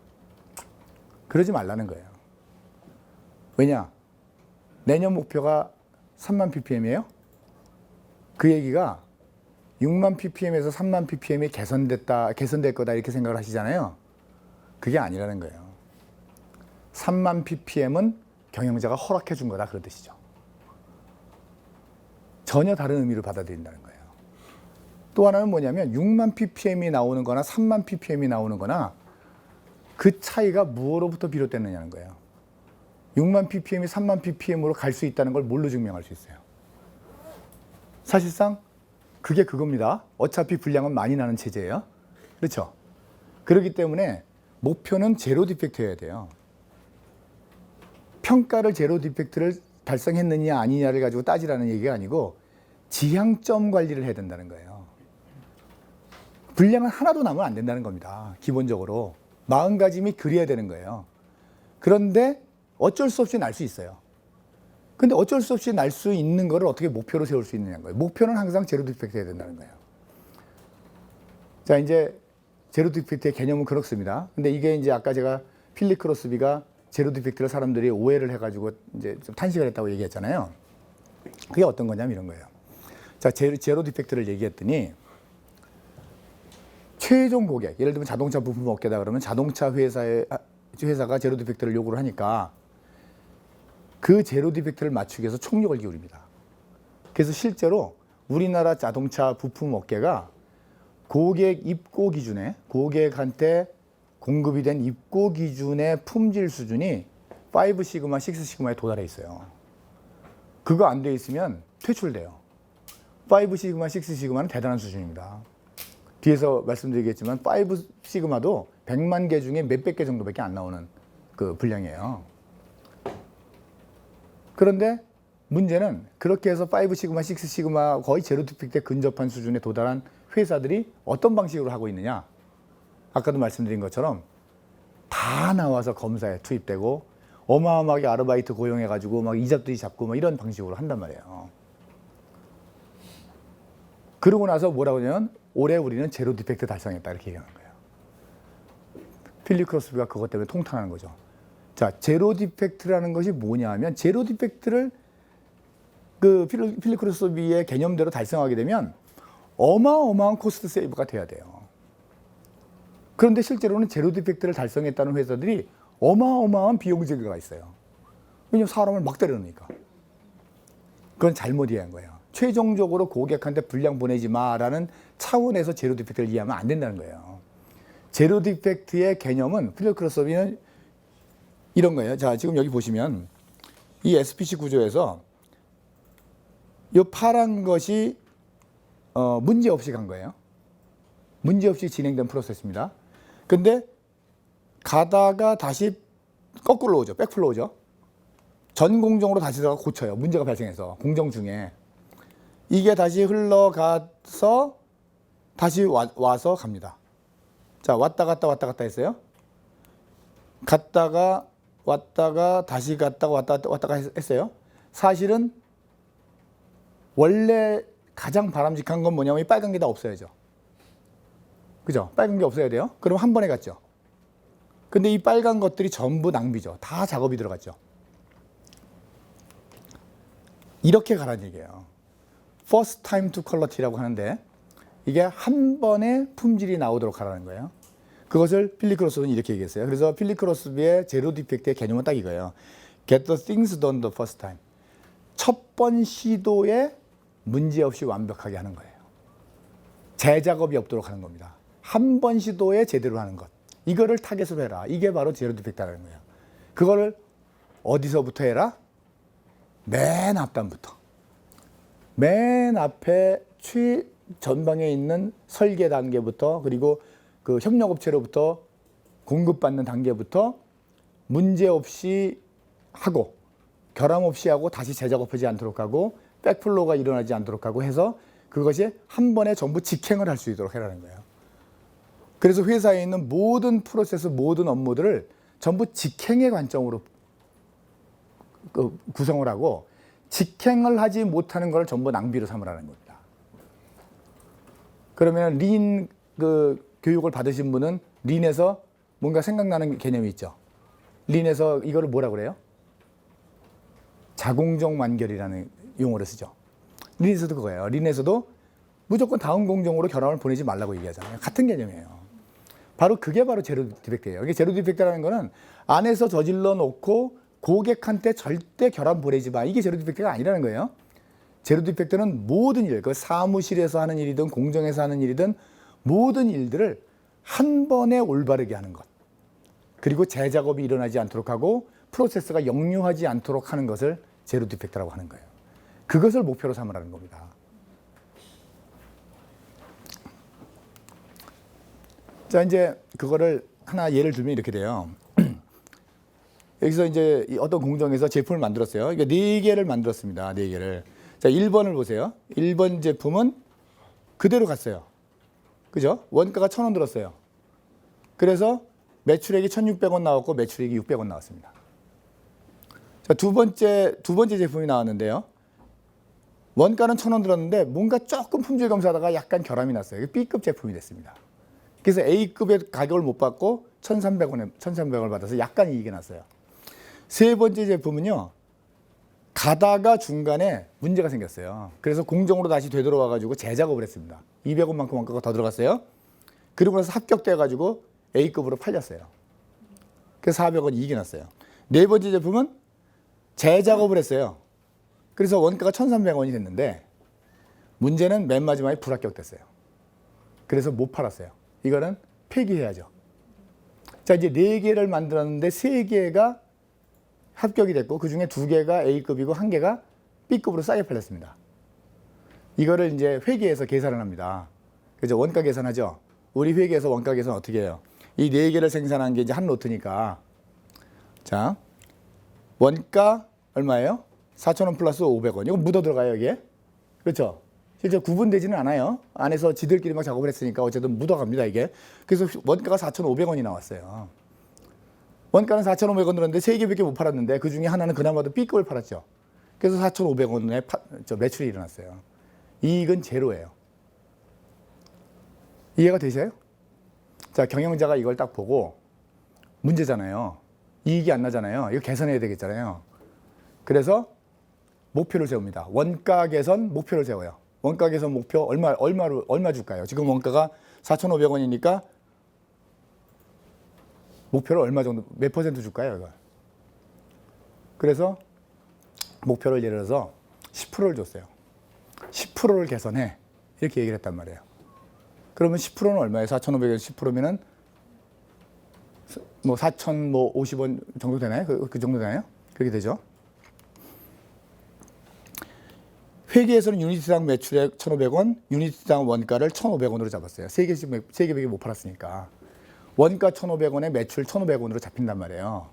그러지 말라는 거예요. 왜냐? 내년 목표가 3만 ppm이에요? 그 얘기가 6만 ppm에서 3만 ppm이 개선될 거다 이렇게 생각을 하시잖아요. 그게 아니라는 거예요. 3만 ppm은 경영자가 허락해 준 거다 그런 뜻이죠. 전혀 다른 의미를 받아들인다는 거예요. 또 하나는 뭐냐면 6만 ppm이 나오는 거나 3만 ppm이 나오는 거나 그 차이가 무엇로부터 비롯됐느냐는 거예요. 6만 ppm이 3만 ppm으로 갈 수 있다는 걸 뭘로 증명할 수 있어요? 사실상 그게 그겁니다. 어차피 분량은 많이 나는 체제예요. 그렇죠? 그렇기 때문에 목표는 제로 디펙트여야 돼요. 평가를 제로 디펙트를 달성했느냐 아니냐를 가지고 따지라는 얘기가 아니고 지향점 관리를 해야 된다는 거예요. 분량은 하나도 남으면 안 된다는 겁니다. 기본적으로. 마음가짐이 그래야 되는 거예요. 그런데 어쩔 수 없이 날 수 있어요. 근데 어쩔 수 없이 날 수 있는 거를 어떻게 목표로 세울 수 있느냐는 거예요. 목표는 항상 제로 디펙트 해야 된다는 거예요. 자, 이제 제로 디펙트의 개념은 그렇습니다. 근데 이게 이제 아까 제가 필립 크로스비가 제로 디펙트를 사람들이 오해를 해가지고 이제 좀 탄식을 했다고 얘기했잖아요. 그게 어떤 거냐면 이런 거예요. 자, 제로 디펙트를 얘기했더니 최종 고객, 예를 들면 자동차 부품 업계다 그러면 자동차 회사가 제로 디펙트를 요구를 하니까 그 제로 디펙트를 맞추기 위해서 총력을 기울입니다. 그래서 실제로 우리나라 자동차 부품 업계가 고객 입고 기준에, 고객한테 공급이 된 입고 기준의 품질 수준이 5시그마, 6시그마에 도달해 있어요. 그거 안 돼 있으면 퇴출돼요. 5시그마, 6시그마는 대단한 수준입니다. 뒤에서 말씀드리겠지만 5시그마도 100만 개 중에 몇백 개 정도밖에 안 나오는 그 분량이에요. 그런데 문제는 그렇게 해서 5시그마, 6시그마 거의 제로 디펙트에 근접한 수준에 도달한 회사들이 어떤 방식으로 하고 있느냐? 아까도 말씀드린 것처럼 다 나와서 검사에 투입되고 어마어마하게 아르바이트 고용해가지고 막 이잡들이 잡고 막 이런 방식으로 한단 말이에요. 그러고 나서 뭐라고 하냐면 올해 우리는 제로 디펙트 달성했다 이렇게 얘기하는 거예요. 필립 크로스비가 그것 때문에 통탄하는 거죠. 자, 제로 디펙트라는 것이 뭐냐 하면 제로 디펙트를 그 필립 크로스비의 개념대로 달성하게 되면 어마어마한 코스트 세이브가 돼야 돼요. 그런데 실제로는 제로 디펙트를 달성했다는 회사들이 어마어마한 비용 증가가 있어요. 왜냐하면 사람을 막 때려놓으니까. 그건 잘못 이해한 거예요. 최종적으로 고객한테 분량 보내지 마라는 차원에서 제로 디펙트를 이해하면 안 된다는 거예요. 제로 디펙트의 개념은 필립 크로스비는 이런 거예요. 자, 지금 여기 보시면 이 SPC 구조에서 이 파란 것이 문제 없이 간 거예요. 문제 없이 진행된 프로세스입니다. 근데 가다가 다시 거꾸로 오죠. 백플로우죠. 전 공정으로 다시 들어가 고쳐요. 문제가 발생해서 공정 중에. 이게 다시 흘러가서 다시 와서 갑니다. 자, 왔다 갔다 했어요. 갔다가 왔다가 다시 갔다가 왔다가 했어요. 사실은 원래 가장 바람직한 건 뭐냐면 이 빨간 게 다 없어야죠. 그죠? 빨간 게 없어야 돼요. 그럼 한 번에 갔죠. 근데 이 빨간 것들이 전부 낭비죠. 다 작업이 들어갔죠. 이렇게 가라는 얘기예요. First time to quality라고 하는데 이게 한 번에 품질이 나오도록 하라는 거예요. 그것을 필립 크로스비는 이렇게 얘기했어요. 그래서 필립 크로스비의 제로 디펙트의 개념은 딱 이거예요. Get the things done the first time. 첫 번 시도에 문제 없이 완벽하게 하는 거예요. 재작업이 없도록 하는 겁니다. 한 번 시도에 제대로 하는 것. 이거를 타겟으로 해라. 이게 바로 제로 디펙트라는 거예요. 그거를 어디서부터 해라? 맨 앞단부터. 맨 앞에 최전방에 있는 설계 단계부터 그리고 그 협력업체로부터 공급받는 단계부터 문제 없이 하고 결함 없이 하고 다시 재작업하지 않도록 하고 백플로우가 일어나지 않도록 하고 해서 그것이 한 번에 전부 직행을 할 수 있도록 해라는 거예요. 그래서 회사에 있는 모든 프로세스, 모든 업무들을 전부 직행의 관점으로 구성을 하고 직행을 하지 못하는 걸 전부 낭비로 삼으라는 겁니다. 그러면 린 교육을 받으신 분은 린에서 뭔가 생각나는 개념이 있죠. 린에서 이거를 뭐라고 그래요? 자공정 완결이라는 용어를 쓰죠. 린에서도 그거예요. 린에서도 무조건 다음 공정으로 결함을 보내지 말라고 얘기하잖아요. 같은 개념이에요. 바로 그게 바로 제로 디펙트예요. 이게 제로 디펙트라는 거는 안에서 저질러 놓고 고객한테 절대 결함 보내지 마. 이게 제로 디펙트가 아니라는 거예요. 제로 디펙트는 모든 일, 그 사무실에서 하는 일이든 공정에서 하는 일이든 모든 일들을 한 번에 올바르게 하는 것. 그리고 재작업이 일어나지 않도록 하고 프로세스가 역류하지 않도록 하는 것을 제로 디펙트라고 하는 거예요. 그것을 목표로 삼으라는 겁니다. 자, 이제 그거를 하나 예를 들면 이렇게 돼요. 여기서 이제 어떤 공정에서 제품을 만들었어요. 그러니까 4개를 만들었습니다. 4개를. 자, 1번을 보세요. 1번 제품은 그대로 갔어요. 그죠? 원가가 1,000원 들었어요. 그래서 매출액이 1,600원 나왔고 매출액이 600원 나왔습니다. 자, 두 번째 제품이 나왔는데요. 원가는 1,000원 들었는데 뭔가 조금 품질 검사하다가 약간 결함이 났어요. B급 제품이 됐습니다. 그래서 A급의 가격을 못 받고 1,300원을 받아서 약간 이익이 났어요. 세 번째 제품은요. 가다가 중간에 문제가 생겼어요. 그래서 공정으로 다시 되돌아와가지고 재작업을 했습니다. 200원만큼 원가가 더 들어갔어요. 그리고 나서 합격돼가지고 A급으로 팔렸어요. 그래서 400원 이익이 났어요. 네 번째 제품은 재작업을 했어요. 그래서 원가가 1,300원이 됐는데 문제는 맨 마지막에 불합격됐어요. 그래서 못 팔았어요. 이거는 폐기해야죠. 자, 이제 4개를 만들었는데 3개가 합격이 됐고 그중에 2개가 A급이고 1개가 B급으로 싸게 팔렸습니다. 이거를 이제 회계에서 계산을 합니다. 그죠? 원가 계산하죠. 우리 회계에서 원가 계산 어떻게 해요? 이 4개를 생산한 게 이제 한 로트니까. 자, 원가 얼마예요? 4,000원 플러스 500원. 이거 묻어 들어가요, 여기에. 그렇죠? 실제 구분되지는 않아요. 안에서 지들끼리 막 작업을 했으니까 어쨌든 묻어갑니다, 이게. 그래서 원가가 4,500원이 나왔어요. 원가는 4,500원 들었는데 3개밖에 못 팔았는데 그 중에 하나는 그나마도 B급을 팔았죠. 그래서 4,500원의 매출이 일어났어요. 이익은 제로예요. 이해가 되세요? 자, 경영자가 이걸 딱 보고 문제잖아요. 이익이 안 나잖아요. 이거 개선해야 되겠잖아요. 그래서 목표를 세웁니다. 원가 개선 목표를 세워요. 원가 개선 목표 얼마 줄까요? 지금 원가가 4,500원이니까 목표를 얼마 정도, 몇 퍼센트 줄까요, 이걸? 그래서 목표를 예를 들어서 10%를 줬어요. 10%를 개선해. 이렇게 얘기를 했단 말이에요. 그러면 10%는 얼마예요? 4,500에서 10%면은 뭐 4,050원 정도 되나요? 그 정도 되나요? 그렇게 되죠. 회계에서는 유니트당 매출액 1,500원, 유니트당 원가를 1,500원으로 잡았어요. 3개밖에 못 팔았으니까. 원가 1,500원에 매출 1,500원으로 잡힌단 말이에요.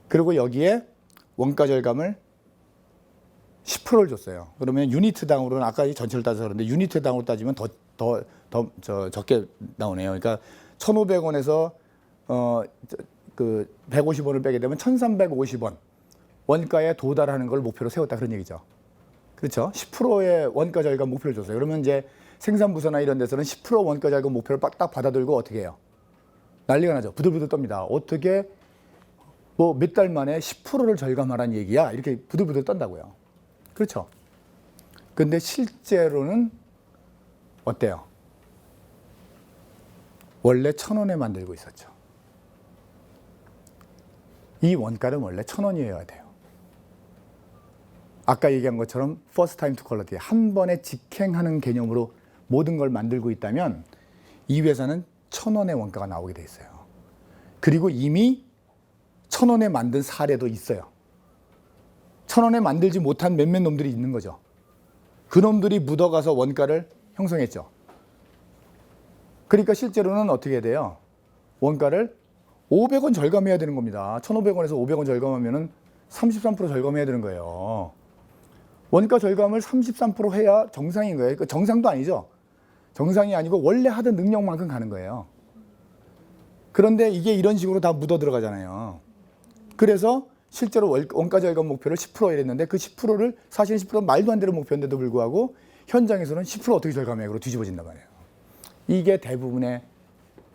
그리고 여기에 원가 절감을 10%를 줬어요. 그러면 유니트당으로는 아까 전체를 따져서 그런데 유니트당으로 따지면 더 적게 나오네요. 그러니까 1,500원에서 그 150원을 빼게 되면 1,350원 원가에 도달하는 걸 목표로 세웠다 그런 얘기죠. 그렇죠? 10%의 원가 절감 목표를 줬어요. 그러면 이제 생산부서나 이런 데서는 10% 원가 절감 목표를 딱 받아들고 어떻게 해요? 난리가 나죠. 부들부들 떱니다. 어떻게 뭐 몇 달 만에 10%를 절감하라는 얘기야? 이렇게 부들부들 떤다고요. 그렇죠? 근데 실제로는 어때요? 원래 1,000원에 만들고 있었죠. 이 원가는 원래 1,000원이어야 돼요. 아까 얘기한 것처럼 first time to quality, 한 번에 직행하는 개념으로 모든 걸 만들고 있다면 이 회사는 1,000원의 원가가 나오게 돼 있어요. 그리고 이미 1,000원에 만든 사례도 있어요. 1,000원에 만들지 못한 몇몇 놈들이 있는 거죠. 그 놈들이 묻어가서 원가를 형성했죠. 그러니까 실제로는 어떻게 해야 돼요? 원가를 500원 절감해야 되는 겁니다. 1,500원에서 500원 절감하면은 33% 절감해야 되는 거예요. 원가 절감을 33% 해야 정상인 거예요. 그러니까 정상도 아니죠. 정상이 아니고 원래 하던 능력만큼 가는 거예요. 그런데 이게 이런 식으로 다 묻어 들어가잖아요. 그래서 실제로 원가 절감 목표를 10% 이랬는데 그 10%를 사실은 10%는 말도 안 되는 목표인데도 불구하고 현장에서는 10% 어떻게 절감해? 그로 뒤집어진단 말이에요. 이게 대부분의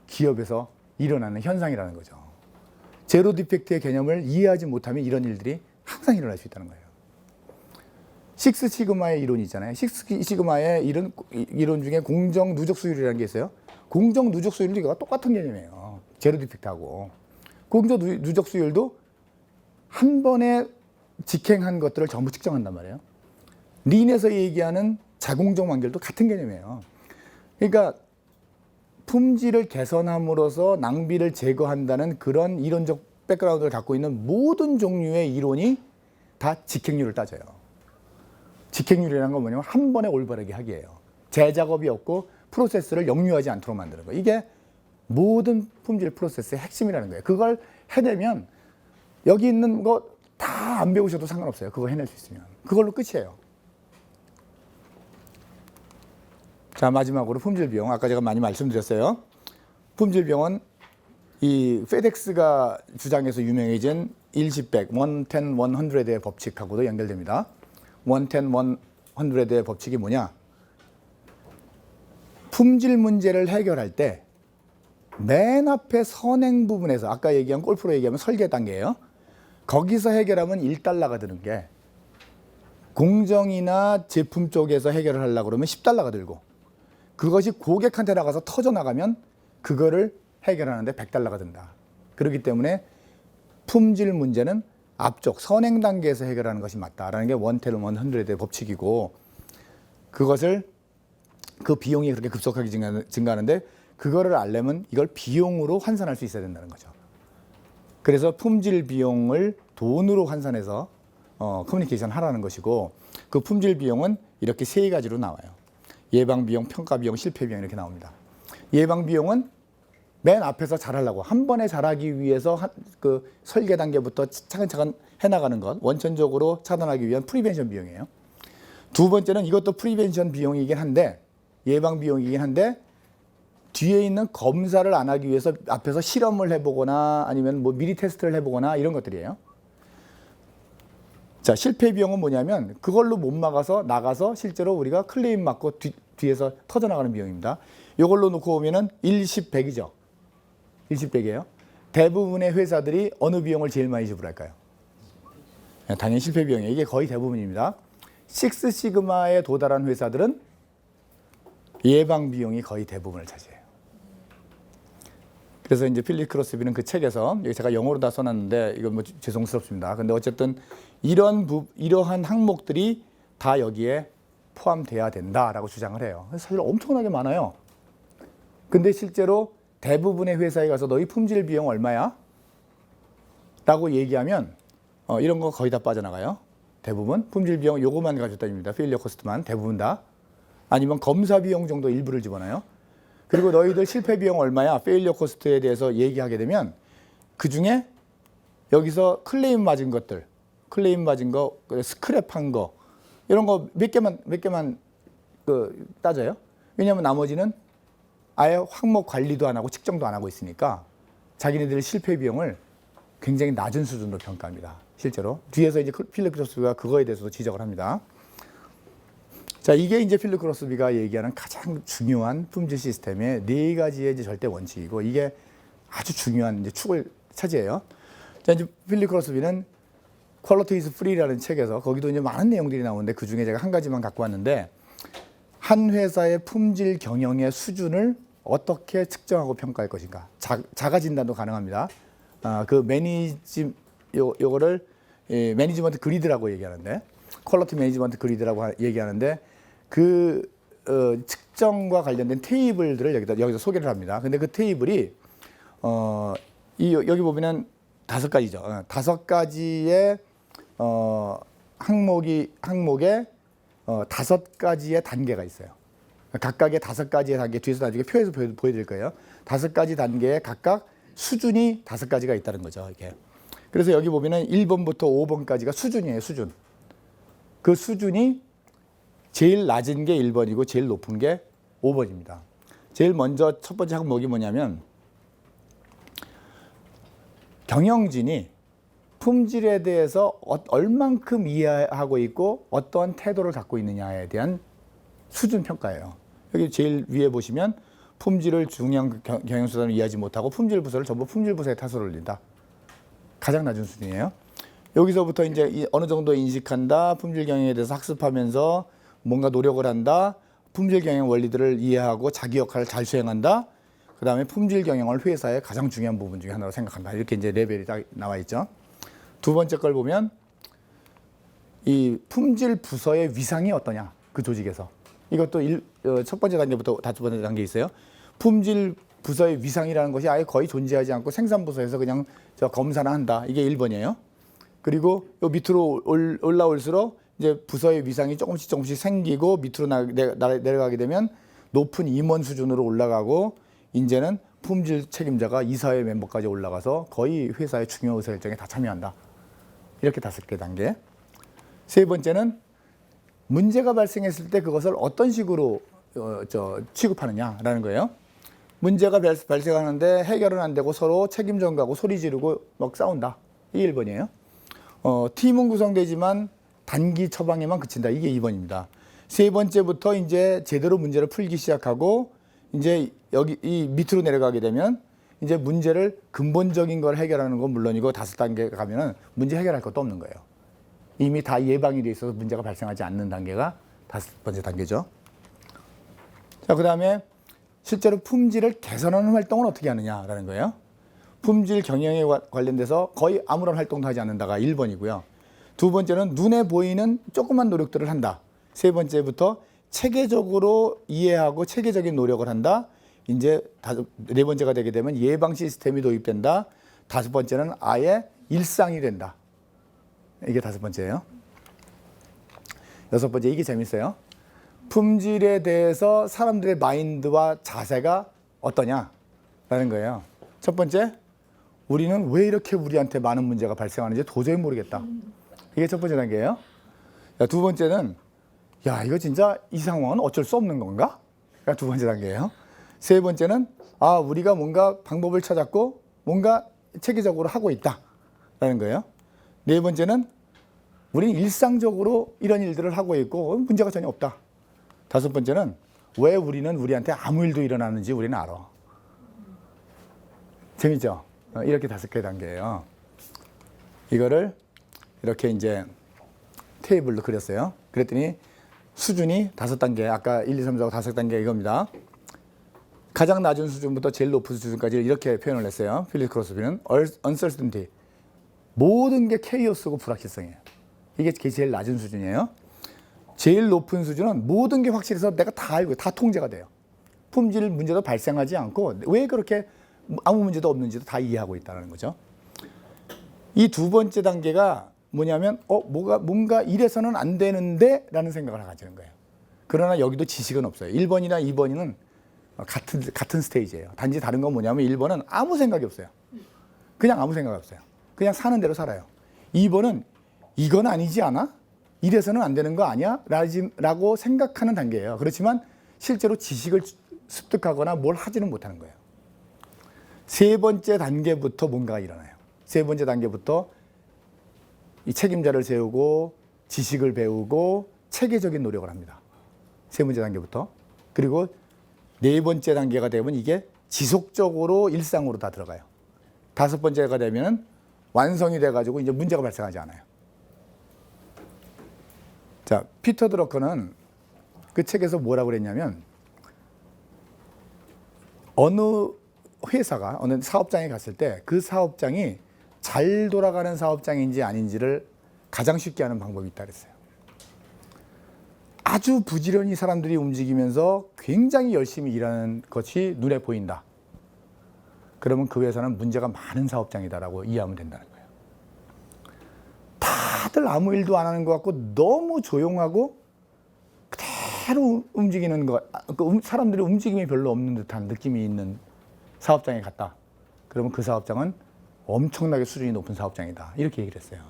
기업에서 일어나는 현상이라는 거죠. 제로 디펙트의 개념을 이해하지 못하면 이런 일들이 항상 일어날 수 있다는 거예요. 식스 시그마의 이론이 있잖아요. 식스 시그마의 이론 중에 공정 누적 수율이라는 게 있어요. 공정 누적 수율도 이거와 똑같은 개념이에요. 제로 디펙트하고. 공정 누적 수율도 한 번에 직행한 것들을 전부 측정한단 말이에요. 린에서 얘기하는 자공정 완결도 같은 개념이에요. 그러니까 품질을 개선함으로써 낭비를 제거한다는 그런 이론적 백그라운드를 갖고 있는 모든 종류의 이론이 다 직행률을 따져요. 직행률이라는 건 뭐냐면 한 번에 올바르게 하기예요. 재작업이 없고 프로세스를 역류하지 않도록 만드는 거예요. 이게 모든 품질 프로세스의 핵심이라는 거예요. 그걸 해내면 여기 있는 거 다 안 배우셔도 상관없어요. 그거 해낼 수 있으면. 그걸로 끝이에요. 자, 마지막으로 품질 비용. 아까 제가 많이 말씀드렸어요. 품질 비용은 이 페덱스가 주장해서 유명해진 110, 100, 110, 100의 법칙하고도 연결됩니다. 110, 100의 법칙이 뭐냐? 품질 문제를 해결할 때 맨 앞에 선행 부분에서 아까 얘기한 골프로 얘기하면 설계 단계예요. 거기서 해결하면 1달러가 드는 게 공정이나 제품 쪽에서 해결을 하려고 그러면 10달러가 들고 그것이 고객한테 나가서 터져나가면 그거를 해결하는데 100달러가 든다. 그렇기 때문에 품질 문제는 앞쪽 선행 단계에서 해결하는 것이 맞다라는 게 110, 100의 법칙이고 그것을 그 비용이 그렇게 급속하게 증가하는데 그거를 알려면 이걸 비용으로 환산할 수 있어야 된다는 거죠. 그래서 품질 비용을 돈으로 환산해서 커뮤니케이션 하라는 것이고 그 품질 비용은 이렇게 세 가지로 나와요. 예방 비용, 평가 비용, 실패 비용 이렇게 나옵니다. 예방 비용은 맨 앞에서 잘하려고 한 번에 잘하기 위해서 그 설계 단계부터 차근차근 해나가는 것 원천적으로 차단하기 위한 프리벤션 비용이에요. 두 번째는 이것도 프리벤션 비용이긴 한데 예방 비용이긴 한데 뒤에 있는 검사를 안 하기 위해서 앞에서 실험을 해보거나 아니면 뭐 미리 테스트를 해보거나 이런 것들이에요. 자, 실패 비용은 뭐냐면 그걸로 못 막아서 나가서 실제로 우리가 클레임 맞고 뒤에서 터져나가는 비용입니다. 이걸로 놓고 보면은 110, 100이죠. 110, 100이에요. 대부분의 회사들이 어느 비용을 제일 많이 지불할까요? 당연히 실패 비용이에요. 이게 거의 대부분입니다. 식스 시그마에 도달한 회사들은 예방 비용이 거의 대부분을 차지해요. 그래서 이제 필립 크로스비는 그 책에서 여기 제가 영어로 다 써놨는데 이건 뭐 죄송스럽습니다. 근데 어쨌든 이러한 항목들이 다 여기에 포함돼야 된다라고 주장을 해요. 사실 엄청나게 많아요. 근데 실제로 대부분의 회사에 가서 너희 품질 비용 얼마야? 라고 얘기하면 이런 거 거의 다 빠져나가요. 대부분 품질 비용 요거만 가지고 다닙니다. 페일리어 코스트만 대부분 다. 아니면 검사 비용 정도 일부를 집어넣어요. 그리고 너희들 실패 비용 얼마야? 페일리어 코스트에 대해서 얘기하게 되면 그중에 여기서 클레임 맞은 것들, 클레임 맞은 거, 스크랩한 거 이런 거 몇 개만 따져요. 왜냐하면 나머지는 아예 항목 관리도 안 하고 측정도 안 하고 있으니까 자기네들 실패 비용을 굉장히 낮은 수준으로 평가합니다. 실제로 뒤에서 이제 필립 크로스비가 그거에 대해서도 지적을 합니다. 자, 이게 이제 필립 크로스비가 얘기하는 가장 중요한 품질 시스템의 네 가지의 이제 절대 원칙이고 이게 아주 중요한 이제 축을 차지해요. 자, 이제 필립 크로스비는 Quality is Free라는 책에서 거기도 이제 많은 내용들이 나오는데 그 중에 제가 한 가지만 갖고 왔는데 한 회사의 품질 경영의 수준을 어떻게 측정하고 평가할 것인가. 자가 진단도 가능합니다. 그 요거를 매니지먼트 그리드라고 얘기하는데 퀄리티 매니지먼트 그리드라고 얘기하는데 그 측정과 관련된 테이블들을 여기서 소개를 합니다. 근데 그 테이블이 여기 보면은 5가지죠. 5가지의 항목에 5가지의 단계가 있어요. 각각의 5가지의 단계 뒤에서 나중에 표에서 보여드릴 거예요. 5가지 단계에 각각 수준이 5가지가 있다는 거죠. 이게. 그래서 여기 보면은 1번부터 5번까지가 수준이에요. 수준. 그 수준이 제일 낮은 게 1번이고 제일 높은 게 5번입니다. 제일 먼저 첫 번째 항목이 뭐냐면 경영진이 품질에 대해서 얼만큼 이해하고 있고 어떠한 태도를 갖고 있느냐에 대한 수준 평가예요. 여기 제일 위에 보시면 품질을 중요한 경영수단으로 이해하지 못하고 품질 부서를 전부 품질 부서에 탓을 올린다. 가장 낮은 수준이에요. 여기서부터 이제 어느 정도 인식한다. 품질 경영에 대해서 학습하면서 뭔가 노력을 한다. 품질 경영 원리들을 이해하고 자기 역할을 잘 수행한다. 그 다음에 품질 경영을 회사의 가장 중요한 부분 중에 하나로 생각한다. 이렇게 이제 레벨이 딱 나와 있죠. 두 번째 걸 보면 이 품질 부서의 위상이 어떠냐. 그 조직에서. 이것도 첫 번째 단계부터 다섯 번째 단계 있어요. 품질 부서의 위상이라는 것이 아예 거의 존재하지 않고 생산부서에서 그냥 검사나 한다. 이게 1번이에요. 그리고 요 밑으로 올라올수록 이제 부서의 위상이 조금씩 생기고 밑으로 내려가게 되면 높은 임원 수준으로 올라가고 이제는 품질 책임자가 이사회 멤버까지 올라가서 거의 회사의 중요 의사결정에 다 참여한다. 이렇게 5개 단계. 세 번째는 문제가 발생했을 때 그것을 어떤 식으로 취급하느냐라는 거예요. 문제가 발생하는데 해결은 안 되고 서로 책임 전가하고 소리 지르고 막 싸운다. 이게 1번이에요. 팀은 구성되지만 단기 처방에만 그친다. 이게 2번입니다. 세 번째부터 이제 제대로 문제를 풀기 시작하고 이제 여기 이 밑으로 내려가게 되면 이제 문제를 근본적인 걸 해결하는 건 물론이고 5단계 가면은 문제 해결할 것도 없는 거예요. 이미 다 예방이 돼 있어서 문제가 발생하지 않는 단계가 5번째 단계죠. 자, 그다음에 실제로 품질을 개선하는 활동은 어떻게 하느냐라는 거예요. 품질 경영에 관련돼서 거의 아무런 활동도 하지 않는다가 1번이고요. 두 번째는 눈에 보이는 조그만 노력들을 한다. 세 번째부터 체계적으로 이해하고 체계적인 노력을 한다. 이제 네 번째가 되게 되면 예방 시스템이 도입된다. 5번째는 아예 일상이 된다. 이게 5번째예요. 6번째, 이게 재밌어요. 품질에 대해서 사람들의 마인드와 자세가 어떠냐라는 거예요. 첫 번째, 우리는 왜 이렇게 우리한테 많은 문제가 발생하는지 도저히 모르겠다. 이게 첫 번째 단계예요. 두 번째는 야, 이거 진짜 이 상황은 어쩔 수 없는 건가? 가 두 번째 단계예요. 세 번째는 우리가 뭔가 방법을 찾았고 뭔가 체계적으로 하고 있다라는 거예요. 네 번째는 우리는 일상적으로 이런 일들을 하고 있고 문제가 전혀 없다. 5번째는 왜 우리는 우리한테 아무 일도 일어나는지 우리는 알아. 재밌죠? 이렇게 5개 단계예요. 이거를 이렇게 이제 테이블로 그렸어요. 그랬더니 수준이 5단계, 아까 1, 2, 3, 4, 5단계 이겁니다. 가장 낮은 수준부터 제일 높은 수준까지 이렇게 표현을 했어요. 필립 크로스비는 uncertainty. 모든 게 케이오스고 불확실성이에요. 이게 제일 낮은 수준이에요. 제일 높은 수준은 모든 게 확실해서 내가 다 알고 다 통제가 돼요. 품질 문제도 발생하지 않고 왜 그렇게 아무 문제도 없는지도 다 이해하고 있다는 거죠. 이 두 번째 단계가 뭐냐면 뭔가 이래서는 안 되는데 라는 생각을 가지는 거예요. 그러나 여기도 지식은 없어요. 1번이나 2번은 같은 스테이지예요. 단지 다른 건 뭐냐면 1번은 아무 생각이 없어요. 그냥 아무 생각이 없어요. 그냥 사는 대로 살아요. 2번은 이건 아니지 않아? 이래서는 안 되는 거 아니야? 라고 생각하는 단계예요. 그렇지만 실제로 지식을 습득하거나 뭘 하지는 못하는 거예요. 세 번째 단계부터 뭔가가 일어나요. 세 번째 단계부터 이 책임자를 세우고 지식을 배우고 체계적인 노력을 합니다. 세 번째 단계부터. 그리고 네 번째 단계가 되면 이게 지속적으로 일상으로 다 들어가요. 5번째가 되면 완성이 돼가지고 이제 문제가 발생하지 않아요. 자, 피터 드러커는 그 책에서 뭐라고 그랬냐면 어느 회사가 어느 사업장에 갔을 때 그 사업장이 잘 돌아가는 사업장인지 아닌지를 가장 쉽게 하는 방법이 있다 그랬어요. 아주 부지런히 사람들이 움직이면서 굉장히 열심히 일하는 것이 눈에 보인다. 그러면 그 회사는 문제가 많은 사업장이다라고 이해하면 된다는 거예요. 다들 아무 일도 안 하는 것 같고 너무 조용하고 그대로 움직이는 것, 사람들이 움직임이 별로 없는 듯한 느낌이 있는 사업장에 갔다. 그러면 그 사업장은 엄청나게 수준이 높은 사업장이다. 이렇게 얘기를 했어요.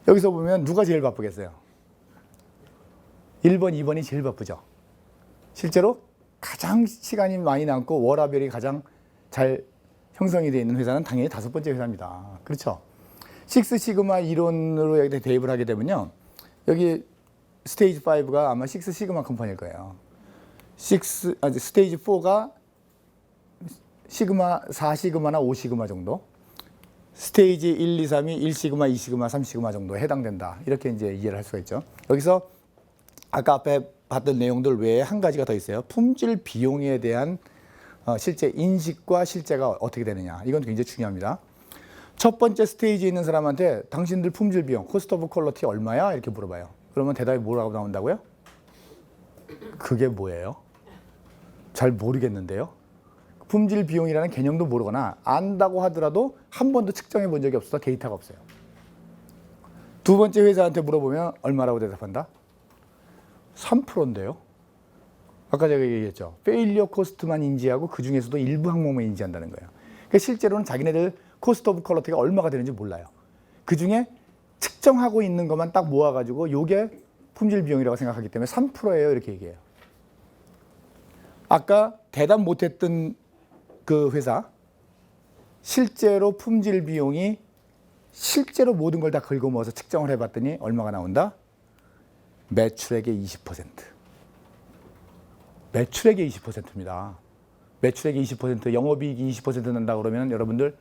여기서 보면 누가 제일 바쁘겠어요? 1번, 2번이 제일 바쁘죠. 실제로 가장 시간이 많이 남고 워라밸이 가장 잘 형성이 되어 있는 회사는 당연히 5번째 회사입니다. 그렇죠? 식스 시그마 이론으로 여기 대입을 하게 되면요. 여기 스테이지 5가 아마 식스 시그마 컴퍼니일 거예요. 스테이지 4가 시그마, 4시그마나 5시그마 정도. 스테이지 1, 2, 3이 1시그마, 2시그마, 3시그마 정도에 해당된다. 이렇게 이제 이해를 할 수가 있죠. 여기서 아까 앞에 봤던 내용들 외에 한 가지가 더 있어요. 품질 비용에 대한 실제 인식과 실제가 어떻게 되느냐. 이건 굉장히 중요합니다. 첫 번째 스테이지에 있는 사람한테 당신들 품질 비용, 코스트 오브 퀄리티 얼마야? 이렇게 물어봐요. 그러면 대답이 뭐라고 나온다고요? 그게 뭐예요? 잘 모르겠는데요. 품질 비용이라는 개념도 모르거나 안다고 하더라도 한 번도 측정해 본 적이 없어서 데이터가 없어요. 두 번째 회사한테 물어보면 얼마라고 대답한다? 3%인데요. 아까 제가 얘기했죠. 페일리어 코스트만 인지하고 그 중에서도 일부 항목만 인지한다는 거예요. 그러니까 실제로는 자기네들 코스트 오브 퀄리티가 얼마가 되는지 몰라요. 그 중에 측정하고 있는 것만 딱 모아가지고 요게 품질 비용이라고 생각하기 때문에 3%예요. 이렇게 얘기해요. 아까 대답 못했던 그 회사, 실제로 품질 비용이 실제로 모든 걸 다 긁어모아서 측정을 해봤더니 얼마가 나온다? 매출액의 20%. 매출액의 20%입니다. 매출액의 20%, 영업이익이 20% 난다 그러면 여러분들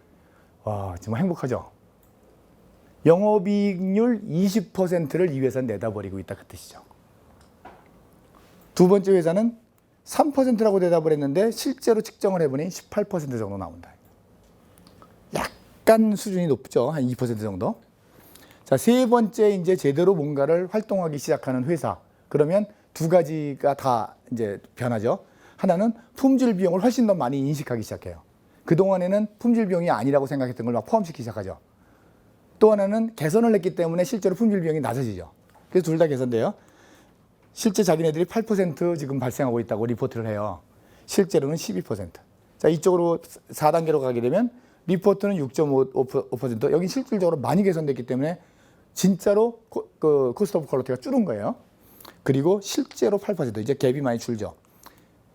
와 정말 행복하죠? 영업이익률 20%를 이 회사는 내다버리고 있다 그 뜻이죠. 두 번째 회사는 3%라고 대답을 했는데 실제로 측정을 해보니 18% 정도 나온다. 약간 수준이 높죠. 한 2% 정도. 자, 세 번째 이제 제대로 뭔가를 활동하기 시작하는 회사. 그러면 두 가지가 다 이제 변하죠. 하나는 품질 비용을 훨씬 더 많이 인식하기 시작해요. 그동안에는 품질 비용이 아니라고 생각했던 걸 막 포함시키기 시작하죠. 또 하나는 개선을 했기 때문에 실제로 품질 비용이 낮아지죠. 그래서 둘 다 개선돼요. 실제 자기네들이 8% 지금 발생하고 있다고 리포트를 해요. 실제로는 12%. 자, 이쪽으로 4단계로 가게 되면 리포트는 6.5%. 여기 실질적으로 많이 개선됐기 때문에 진짜로 코스트 오브 퀄리티가 줄은 거예요. 그리고 실제로 8%. 이제 갭이 많이 줄죠.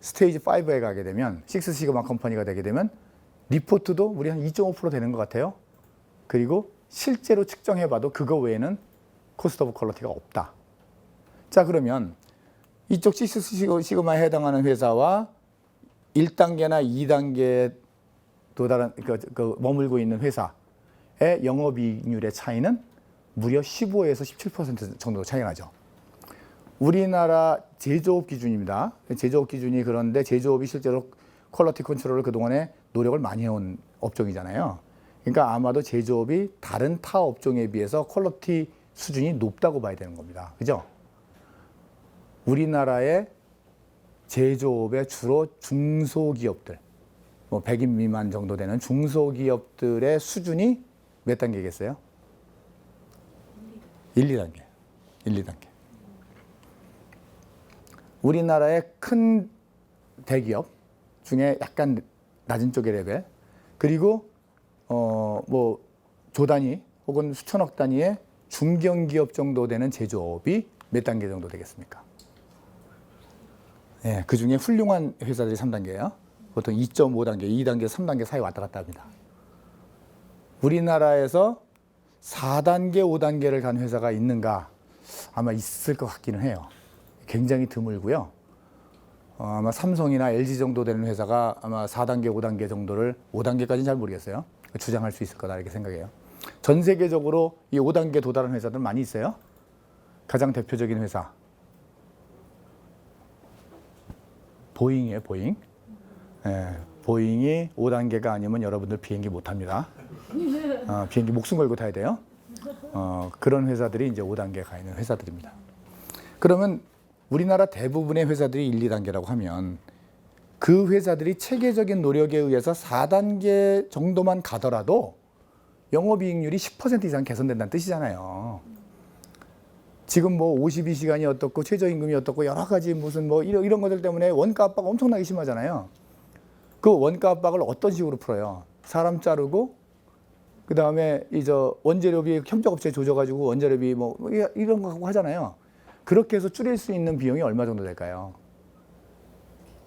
스테이지 5에 가게 되면, 식스 시그마 컴퍼니가 되게 되면 리포트도 우리 한 2.5% 되는 것 같아요. 그리고 실제로 측정해봐도 그거 외에는 코스트 오브 퀄리티가 없다. 자, 그러면 이쪽 식스 시그마에 해당하는 회사와 1단계나 2단계 도달한 머물고 있는 회사의 영업이익률의 차이는 무려 15에서 17% 정도 차이가 나죠. 우리나라 제조업 기준입니다. 제조업 기준이 그런데 제조업이 실제로 퀄리티 컨트롤을 그동안에 노력을 많이 해온 업종이잖아요. 그러니까 아마도 제조업이 다른 타 업종에 비해서 퀄리티 수준이 높다고 봐야 되는 겁니다. 그죠? 우리나라의 제조업의 주로 중소기업들, 뭐 100인 미만 정도 되는 중소기업들의 수준이 몇 단계겠어요? 1, 2단계. 1, 2단계. 우리나라의 큰 대기업 중에 약간 낮은 쪽의 레벨, 그리고 뭐 조 단위 혹은 수천억 단위의 중견기업 정도 되는 제조업이 몇 단계 정도 되겠습니까? 네, 그 중에 훌륭한 회사들이 3단계예요. 보통 2.5단계, 2단계, 3단계 사이 왔다 갔다 합니다. 우리나라에서 4단계, 5단계를 간 회사가 있는가? 아마 있을 것 같기는 해요. 굉장히 드물고요. 아마 삼성이나 LG 정도 되는 회사가 아마 4단계, 5단계 정도를, 5단계까지는 잘 모르겠어요. 주장할 수 있을 거다 이렇게 생각해요. 전 세계적으로 이 5단계 도달한 회사들 많이 있어요. 가장 대표적인 회사. 보잉이에요, 보잉. 예, 보잉이 5단계가 아니면 여러분들 비행기 못 탑니다. 비행기 목숨 걸고 타야 돼요. 그런 회사들이 이제 5단계에 가 있는 회사들입니다. 그러면 우리나라 대부분의 회사들이 1, 2단계라고 하면 그 회사들이 체계적인 노력에 의해서 4단계 정도만 가더라도 영업이익률이 10% 이상 개선된다는 뜻이잖아요. 지금 뭐 52시간이 어떻고 최저임금이 어떻고 여러 가지 무슨 뭐 이런 것들 때문에 원가 압박 엄청나게 심하잖아요. 그 원가 압박을 어떤 식으로 풀어요? 사람 자르고 그 다음에 이제 원재료비 협력업체 조져가지고 원재료비 뭐 이런 거 하고 하잖아요. 그렇게 해서 줄일 수 있는 비용이 얼마 정도 될까요?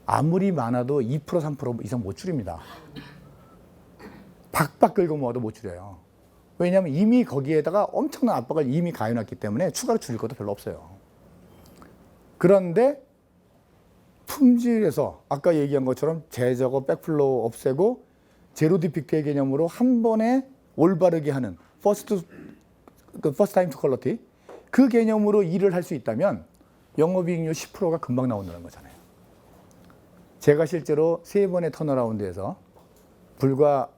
아무리 많아도 2% 3% 이상 못 줄입니다. 박박 긁어 모아도 못 줄여요. 왜냐하면 이미 거기에다가 엄청난 압박을 이미 가해놨기 때문에 추가로 줄일 것도 별로 없어요. 그런데 품질에서 아까 얘기한 것처럼 재저거, 백플로우 없애고 제로 디펙트의 개념으로 한 번에 올바르게 하는 퍼스트 타임 투 퀄리티, 그 개념으로 일을 할 수 있다면 영업이익률 10%가 금방 나온다는 거잖아요. 제가 실제로 3번의 턴어라운드에서 불과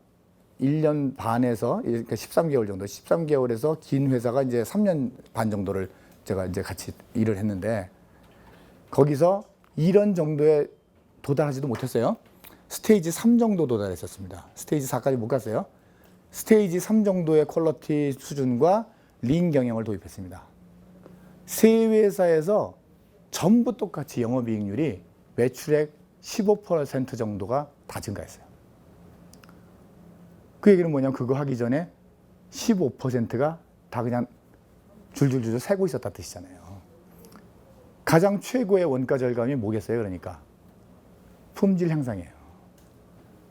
1년 반에서 13개월 정도, 13개월에서 긴 회사가 이제 3년 반 정도를 제가 이제 같이 일을 했는데, 거기서 이런 정도에 도달하지도 못했어요. 스테이지 3 정도 도달했었습니다. 스테이지 4까지 못 갔어요. 스테이지 3 정도의 퀄리티 수준과 린 경영을 도입했습니다. 세 회사에서 전부 똑같이 영업이익률이 매출액 15% 정도가 다 증가했어요. 그 얘기는 뭐냐면 그거 하기 전에 15%가 다 그냥 줄줄줄 새고 있었다 뜻이잖아요. 가장 최고의 원가 절감이 뭐겠어요? 그러니까 품질 향상이에요.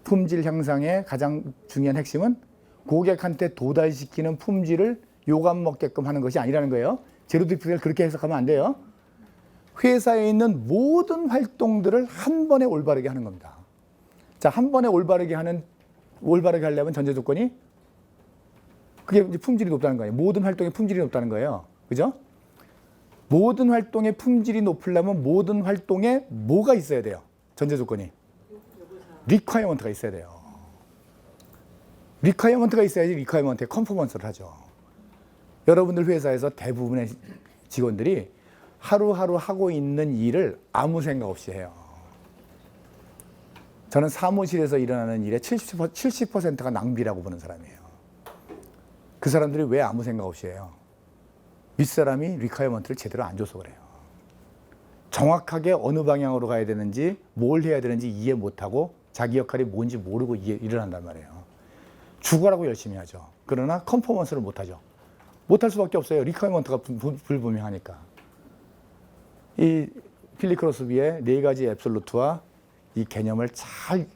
품질 향상의 가장 중요한 핵심은 고객한테 도달시키는 품질을 요감 먹게끔 하는 것이 아니라는 거예요. 제로 디펙트를 그렇게 해석하면 안 돼요. 회사에 있는 모든 활동들을 한 번에 올바르게 하는 겁니다. 자, 한 번에 올바르게 하려면 전제 조건이 그게 이제 품질이 높다는 거예요. 모든 활동의 품질이 높다는 거예요. 그죠? 모든 활동의 품질이 높으려면 모든 활동에 뭐가 있어야 돼요? 전제 조건이. 리콰이어먼트가 있어야 돼요. 리콰이어먼트가 있어야지 리콰이어먼트에 컨포먼스를 하죠. 여러분들 회사에서 대부분의 직원들이 하루하루 하고 있는 일을 아무 생각 없이 해요. 저는 사무실에서 일어나는 일의 70%가 낭비라고 보는 사람이에요. 그 사람들이 왜 아무 생각 없이 해요? 윗사람이 리콰이어먼트를 제대로 안 줘서 그래요. 정확하게 어느 방향으로 가야 되는지, 뭘 해야 되는지 이해 못하고 자기 역할이 뭔지 모르고 일을 한단 말이에요. 죽어라고 열심히 하죠. 그러나 컨포먼스를 못하죠. 못할 수밖에 없어요. 리콰이어먼트가 불분명하니까. 이 필립 크로스비의 4가지 앱솔루트와 이 개념을 잘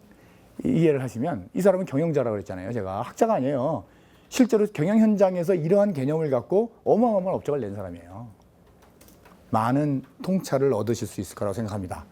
이해를 하시면, 이 사람은 경영자라고 그랬잖아요. 제가 학자가 아니에요. 실제로 경영 현장에서 이러한 개념을 갖고 어마어마한 업적을 낸 사람이에요. 많은 통찰을 얻으실 수 있을 거라고 생각합니다.